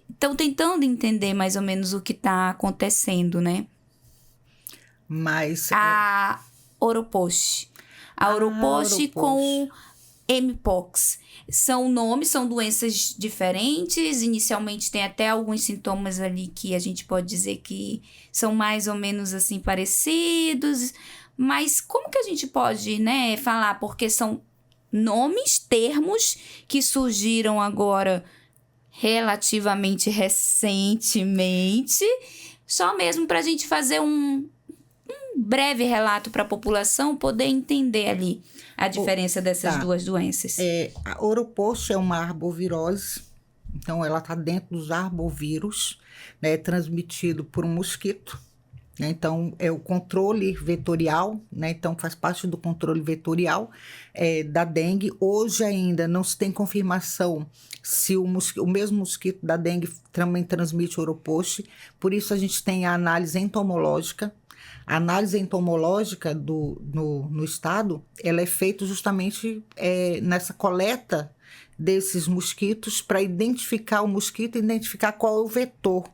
Speaker 1: estão tentando entender mais ou menos o que está acontecendo, né?
Speaker 2: Mas
Speaker 1: a Oropouche. A Oropouche com mpox. São nomes, são doenças diferentes. Inicialmente tem até alguns sintomas ali que a gente pode dizer que são mais ou menos assim parecidos. Mas como que a gente pode, né, falar? Porque são nomes, termos que surgiram agora relativamente recentemente, só mesmo para a gente fazer um breve relato para a população poder entender ali a diferença dessas duas doenças.
Speaker 2: A Oropouche é uma arbovirose, então ela está dentro dos arbovírus, né, é transmitido por um mosquito, né, então é o controle vetorial, né, então faz parte do controle vetorial da dengue. Hoje ainda não se tem confirmação se o mesmo mosquito da dengue também transmite Oropouche, por isso a gente tem a análise entomológica. A análise entomológica no estado, ela é feita justamente nessa coleta desses mosquitos para identificar o mosquito e identificar qual é o vetor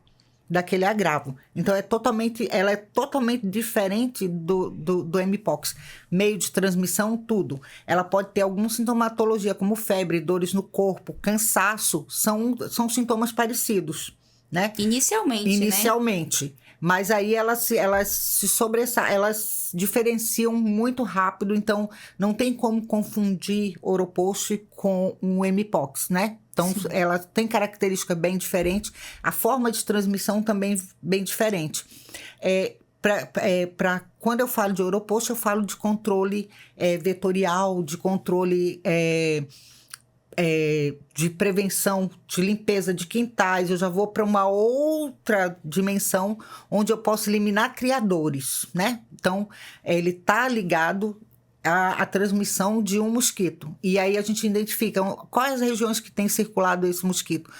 Speaker 2: daquele agravo. Então, ela é totalmente diferente do mpox. Meio de transmissão, tudo. Ela pode ter alguma sintomatologia, como febre, dores no corpo, cansaço, são sintomas parecidos, né?
Speaker 1: Inicialmente,
Speaker 2: né? Mas aí elas se sobressaem, elas diferenciam muito rápido, então não tem como confundir Oropouche com um mpox, né? Então, sim, ela tem característica bem diferente, a forma de transmissão também bem diferente. Quando eu falo de Oropouche, eu falo de controle vetorial, de controle de prevenção, de limpeza de quintais. Eu já vou para uma outra dimensão onde eu posso eliminar criadores, né? Então, ele está ligado à transmissão de um mosquito. E aí a gente identifica quais as regiões que tem circulado esse mosquito.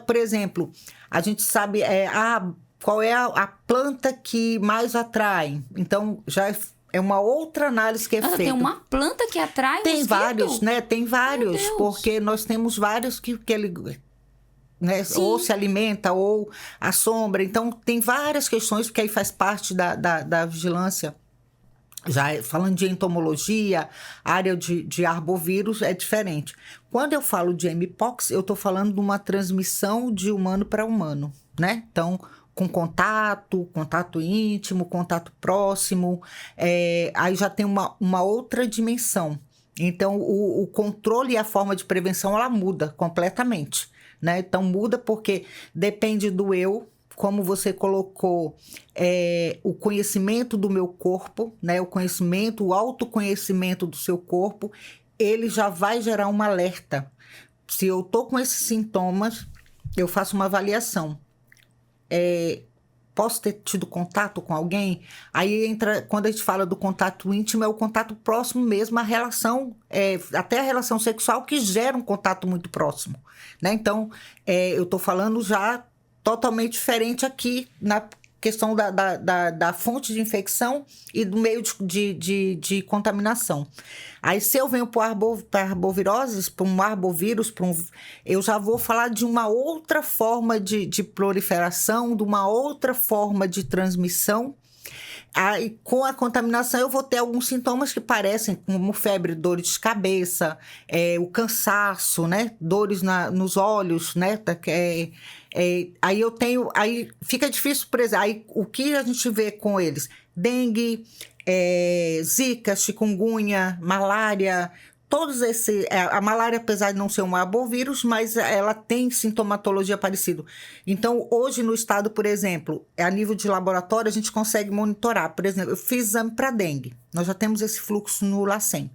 Speaker 2: Por exemplo, a gente sabe qual é a planta que mais atrai. Então, já é uma outra análise que é feita.
Speaker 1: Tem uma planta que atrai
Speaker 2: Tem
Speaker 1: mosquito?
Speaker 2: Vários, né? Tem vários, porque nós temos vários que ele, né, ou se alimenta ou assombra. Então, tem várias questões, porque aí faz parte da vigilância. Já falando de entomologia, área de arbovírus é diferente. Quando eu falo de mpox, eu estou falando de uma transmissão de humano para humano, né? Então, com contato íntimo, contato próximo, aí já tem uma outra dimensão. Então, o controle e a forma de prevenção, ela muda completamente, né? Então, muda porque depende do eu, como você colocou, o conhecimento do meu corpo, né? O autoconhecimento do seu corpo, ele já vai gerar um alerta. Se eu estou com esses sintomas, eu faço uma avaliação. Posso ter tido contato com alguém? Aí entra, quando a gente fala do contato íntimo, é o contato próximo mesmo, a relação, até a relação sexual que gera um contato muito próximo, né? Então, eu estou falando já totalmente diferente aqui na questão da fonte de infecção e do meio de contaminação. Aí, se eu venho para arboviroses, para um arbovírus, eu já vou falar de uma outra forma de proliferação, de uma outra forma de transmissão, Aí, com a contaminação, eu vou ter alguns sintomas que parecem como febre, dores de cabeça, o cansaço, né? Dores nos olhos, né? Aí eu tenho... Aí fica difícil, por exemplo, aí, o que a gente vê com eles? Dengue, zika, chikungunya, malária... Todos esses... A malária, apesar de não ser um arbovírus, mas ela tem sintomatologia parecida. Então, hoje no estado, por exemplo, a nível de laboratório, a gente consegue monitorar. Por exemplo, eu fiz exame para dengue. Nós já temos esse fluxo no LACEN.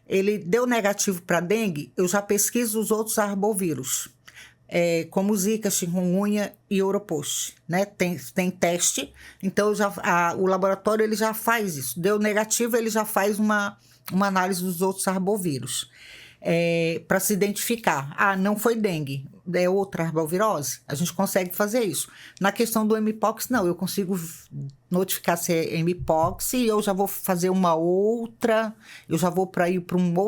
Speaker 2: Ele deu negativo para dengue, eu já pesquiso os outros arbovírus, como zika, chikungunya e oropost, né? Tem teste, então o laboratório ele já faz isso. Deu negativo, ele já faz uma análise dos outros arbovírus, para se identificar. Não foi dengue, é outra arbovirose. A gente consegue fazer isso. Na questão do mpox, não. Eu consigo notificar se é mpox e eu já vou fazer eu já vou para ir para uma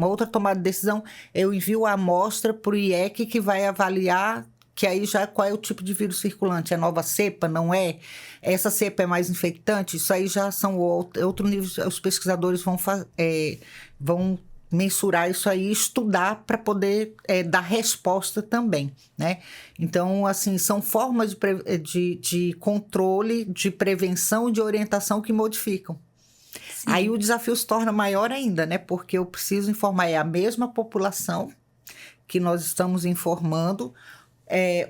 Speaker 2: outra tomada de decisão. Eu envio a amostra para o IEC, que vai avaliar que aí já qual é o tipo de vírus circulante. É nova cepa, não é? Essa cepa é mais infectante? Isso aí já são outro nível. Os pesquisadores vão mensurar isso aí, estudar para poder dar resposta também, né? Então, assim, são formas de controle, de prevenção e de orientação que modificam. Sim. Aí o desafio se torna maior ainda, né? Porque eu preciso informar a mesma população que nós estamos informando,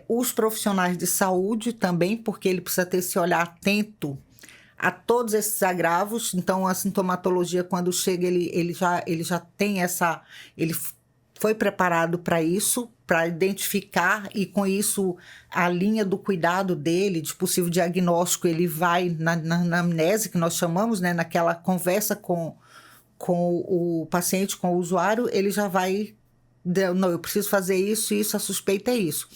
Speaker 2: os profissionais de saúde também, porque ele precisa ter esse olhar atento a todos esses agravos. Então, a sintomatologia, quando chega, ele já tem essa... Ele foi preparado para isso, para identificar, e com isso, a linha do cuidado dele, de possível diagnóstico, ele vai na amnese, que nós chamamos, né, naquela conversa com o paciente, com o usuário, ele já vai... Não, eu preciso fazer isso, a suspeita é isso.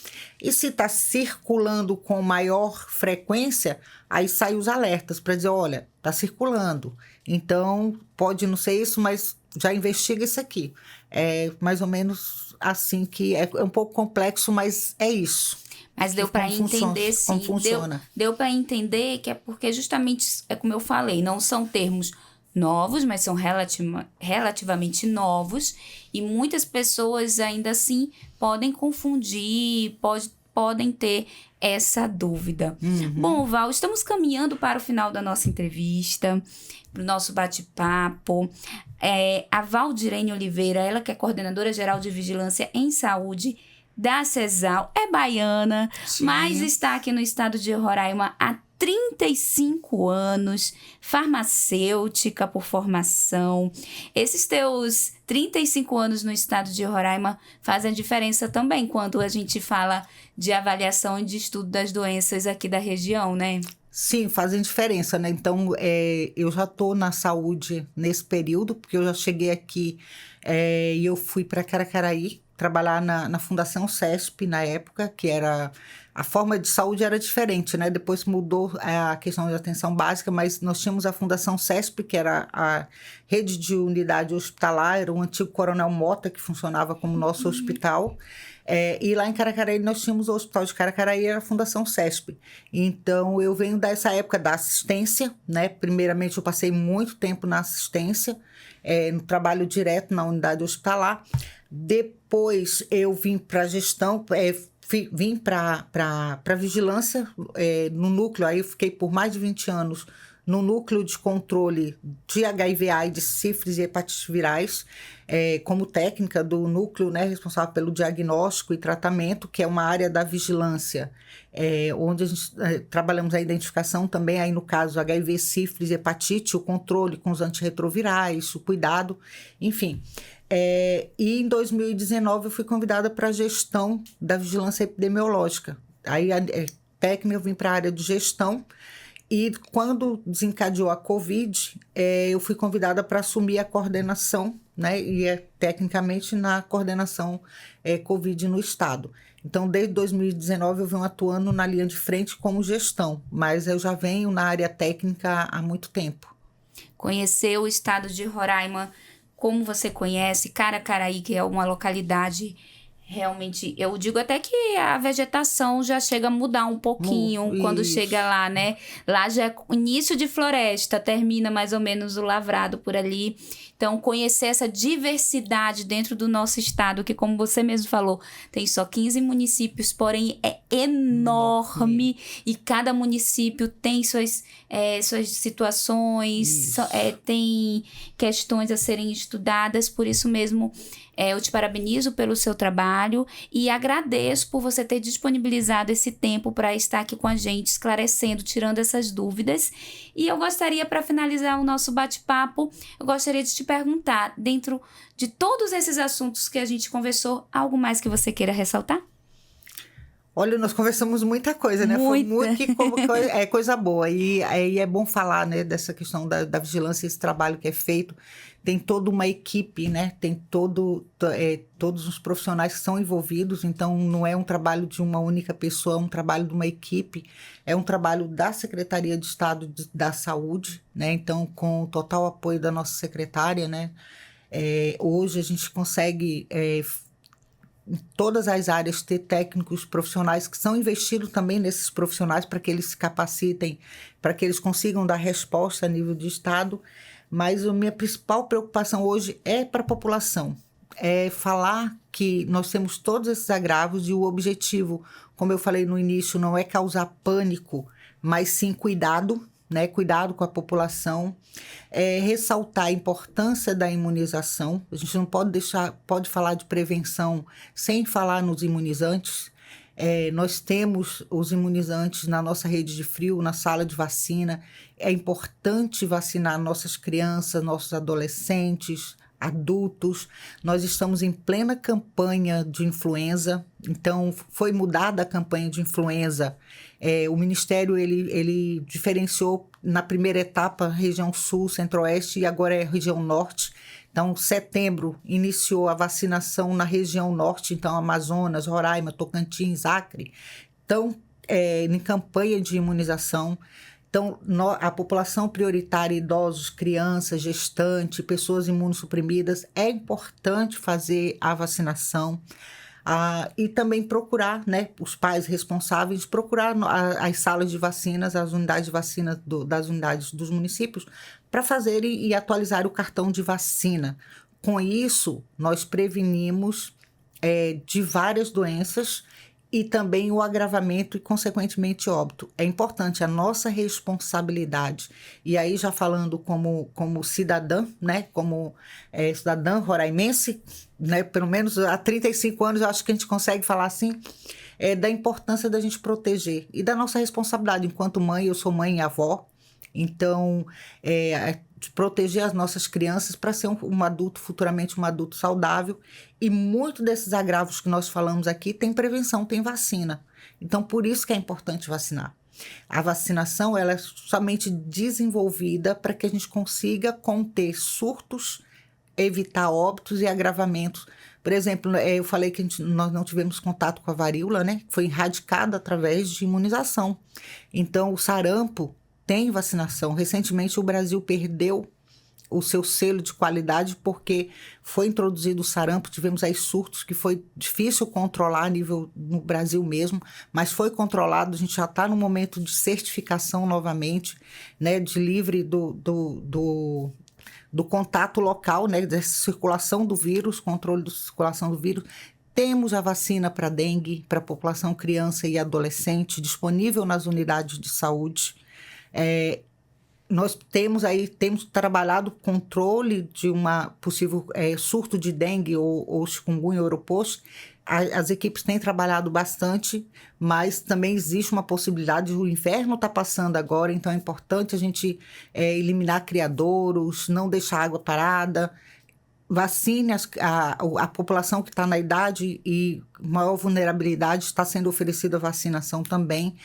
Speaker 2: E se está circulando com maior frequência, aí saem os alertas para dizer, olha, está circulando. Então, pode não ser isso, mas já investiga isso aqui. É mais ou menos assim, que é um pouco complexo, mas é isso.
Speaker 1: Mas deu para entender, sim.
Speaker 2: Como funciona.
Speaker 1: Deu para entender que é porque justamente, como eu falei, não são termos novos, mas são relativamente novos, e muitas pessoas ainda assim podem confundir, podem ter essa dúvida. Uhum. Bom, Val, estamos caminhando para o final da nossa entrevista, para o nosso bate-papo. A Valdirene Oliveira, ela que é coordenadora geral de vigilância em saúde da CESAL, é baiana, sim, mas está aqui no estado de Roraima há 35 anos, farmacêutica por formação. Esses teus 35 anos no estado de Roraima fazem diferença também quando a gente fala de avaliação e de estudo das doenças aqui da região, né?
Speaker 2: Sim, fazem diferença, né? Então, eu já estou na saúde nesse período, porque eu já cheguei aqui e eu fui para Caracaraí trabalhar na Fundação CESP na época, que era... A forma de saúde era diferente, né? Depois mudou a questão de atenção básica, mas nós tínhamos a Fundação CESP, que era a rede de unidade hospitalar, era o antigo Coronel Mota, que funcionava como nosso hospital. E lá em Caracaraí nós tínhamos o Hospital de Caracaraí, era a Fundação CESP. Então, eu venho dessa época da assistência, né? Primeiramente, eu passei muito tempo na assistência, no trabalho direto na unidade hospitalar. Depois, eu vim para a gestão... Vim para vigilância no núcleo, aí eu fiquei por mais de 20 anos no núcleo de controle de HIV/AIDS, sífilis e hepatite virais, como técnica do núcleo, né, responsável pelo diagnóstico e tratamento, que é uma área da vigilância, onde a gente trabalhamos a identificação também, aí no caso HIV, sífilis e hepatite, o controle com os antirretrovirais, o cuidado, enfim... E em 2019 eu fui convidada para a gestão da vigilância epidemiológica. Aí técnica eu vim para a área de gestão, e quando desencadeou a Covid, eu fui convidada para assumir a coordenação, né? E tecnicamente na coordenação Covid no estado. Então, desde 2019 eu venho atuando na linha de frente como gestão, mas eu já venho na área técnica há muito tempo.
Speaker 1: Conhecer o estado de Roraima, como você conhece, Caracaraí, que é uma localidade Realmente, eu digo até que a vegetação já chega a mudar um pouquinho quando
Speaker 2: Isso.
Speaker 1: chega lá, né? Lá já é início de floresta, termina mais ou menos o lavrado por ali. Então, conhecer essa diversidade dentro do nosso estado, que como você mesmo falou, tem só 15 municípios, porém é enorme. E cada município tem suas situações, tem questões a serem estudadas, por isso mesmo... eu te parabenizo pelo seu trabalho e agradeço por você ter disponibilizado esse tempo para estar aqui com a gente, esclarecendo, tirando essas dúvidas. E eu gostaria, para finalizar o nosso bate-papo, eu gostaria de te perguntar, dentro de todos esses assuntos que a gente conversou, algo mais que você queira ressaltar?
Speaker 2: Olha, nós conversamos muita coisa, né? Foi coisa boa. E é bom falar, né, dessa questão da vigilância, esse trabalho que é feito. Tem toda uma equipe, né? Tem todos os profissionais que são envolvidos. Então, não é um trabalho de uma única pessoa, é um trabalho de uma equipe. É um trabalho da Secretaria de Estado da Saúde, né? Então, com o total apoio da nossa secretária, né? Hoje a gente consegue... em todas as áreas, ter técnicos profissionais que são investidos também nesses profissionais para que eles se capacitem, para que eles consigam dar resposta a nível de Estado. Mas a minha principal preocupação hoje é para a população. É falar que nós temos todos esses agravos e o objetivo, como eu falei no início, não é causar pânico, mas sim cuidado, né? Cuidado com a população, ressaltar a importância da imunização. A gente não pode falar de prevenção sem falar nos imunizantes. Nós temos os imunizantes na nossa rede de frio, na sala de vacina. É importante vacinar nossas crianças, nossos adolescentes, adultos. Nós estamos em plena campanha de influenza, então foi mudada a campanha de influenza. O Ministério ele diferenciou na primeira etapa região sul, centro-oeste e agora é região norte. Então, setembro iniciou a vacinação na região norte, então Amazonas, Roraima, Tocantins, Acre. Então, em campanha de imunização. Então, a população prioritária, idosos, crianças, gestantes, pessoas imunossuprimidas, é importante fazer a vacinação. E também procurar, né, os pais responsáveis, procurar as salas de vacinas, as unidades de vacina das unidades dos municípios, para fazerem e atualizar o cartão de vacina. Com isso, nós prevenimos de várias doenças e também o agravamento e, consequentemente, óbito. É importante a nossa responsabilidade. E aí, já falando como cidadã, né? Como cidadã roraimense, né? Pelo menos há 35 anos, eu acho que a gente consegue falar assim, da importância da gente proteger e da nossa responsabilidade. Enquanto mãe, eu sou mãe e avó, então, de proteger as nossas crianças para ser um adulto, futuramente um adulto saudável. E muito desses agravos que nós falamos aqui tem prevenção, tem vacina. Então, por isso que é importante vacinar. A vacinação ela é somente desenvolvida para que a gente consiga conter surtos, evitar óbitos e agravamentos. Por exemplo, eu falei que nós não tivemos contato com a varíola, né? Foi erradicada através de imunização. Então, o sarampo tem vacinação. Recentemente, o Brasil perdeu o seu selo de qualidade porque foi introduzido o sarampo. Tivemos aí surtos que foi difícil controlar a nível no Brasil mesmo, mas foi controlado. A gente já está no momento de certificação novamente, né, de livre do contato local, né, da circulação do vírus, controle da circulação do vírus. Temos a vacina para dengue, para a população criança e adolescente, disponível nas unidades de saúde. Nós temos trabalhado o controle de uma possível surto de dengue ou chikungunya europost. As equipes têm trabalhado bastante, mas também existe uma possibilidade, o inverno está passando agora, então é importante a gente eliminar criadouros, não deixar água parada, vacine a população que está na idade e maior vulnerabilidade, está sendo oferecida a vacinação também,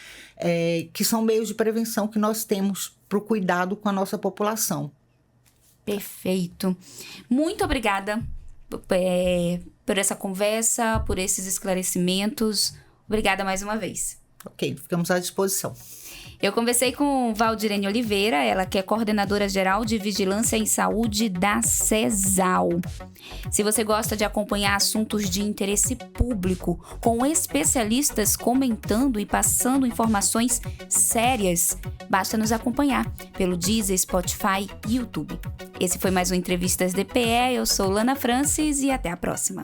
Speaker 2: que são meios de prevenção que nós temos para o cuidado com a nossa população.
Speaker 1: Perfeito. Muito obrigada por essa conversa, por esses esclarecimentos. Obrigada mais uma vez.
Speaker 2: Ok, ficamos à disposição.
Speaker 1: Eu conversei com Valdirene Oliveira, ela que é coordenadora geral de Vigilância em Saúde da CESAL. Se você gosta de acompanhar assuntos de interesse público, com especialistas comentando e passando informações sérias, basta nos acompanhar pelo Deezer, Spotify e YouTube. Esse foi mais um Entrevistas DPE, eu sou Lana Francis e até a próxima.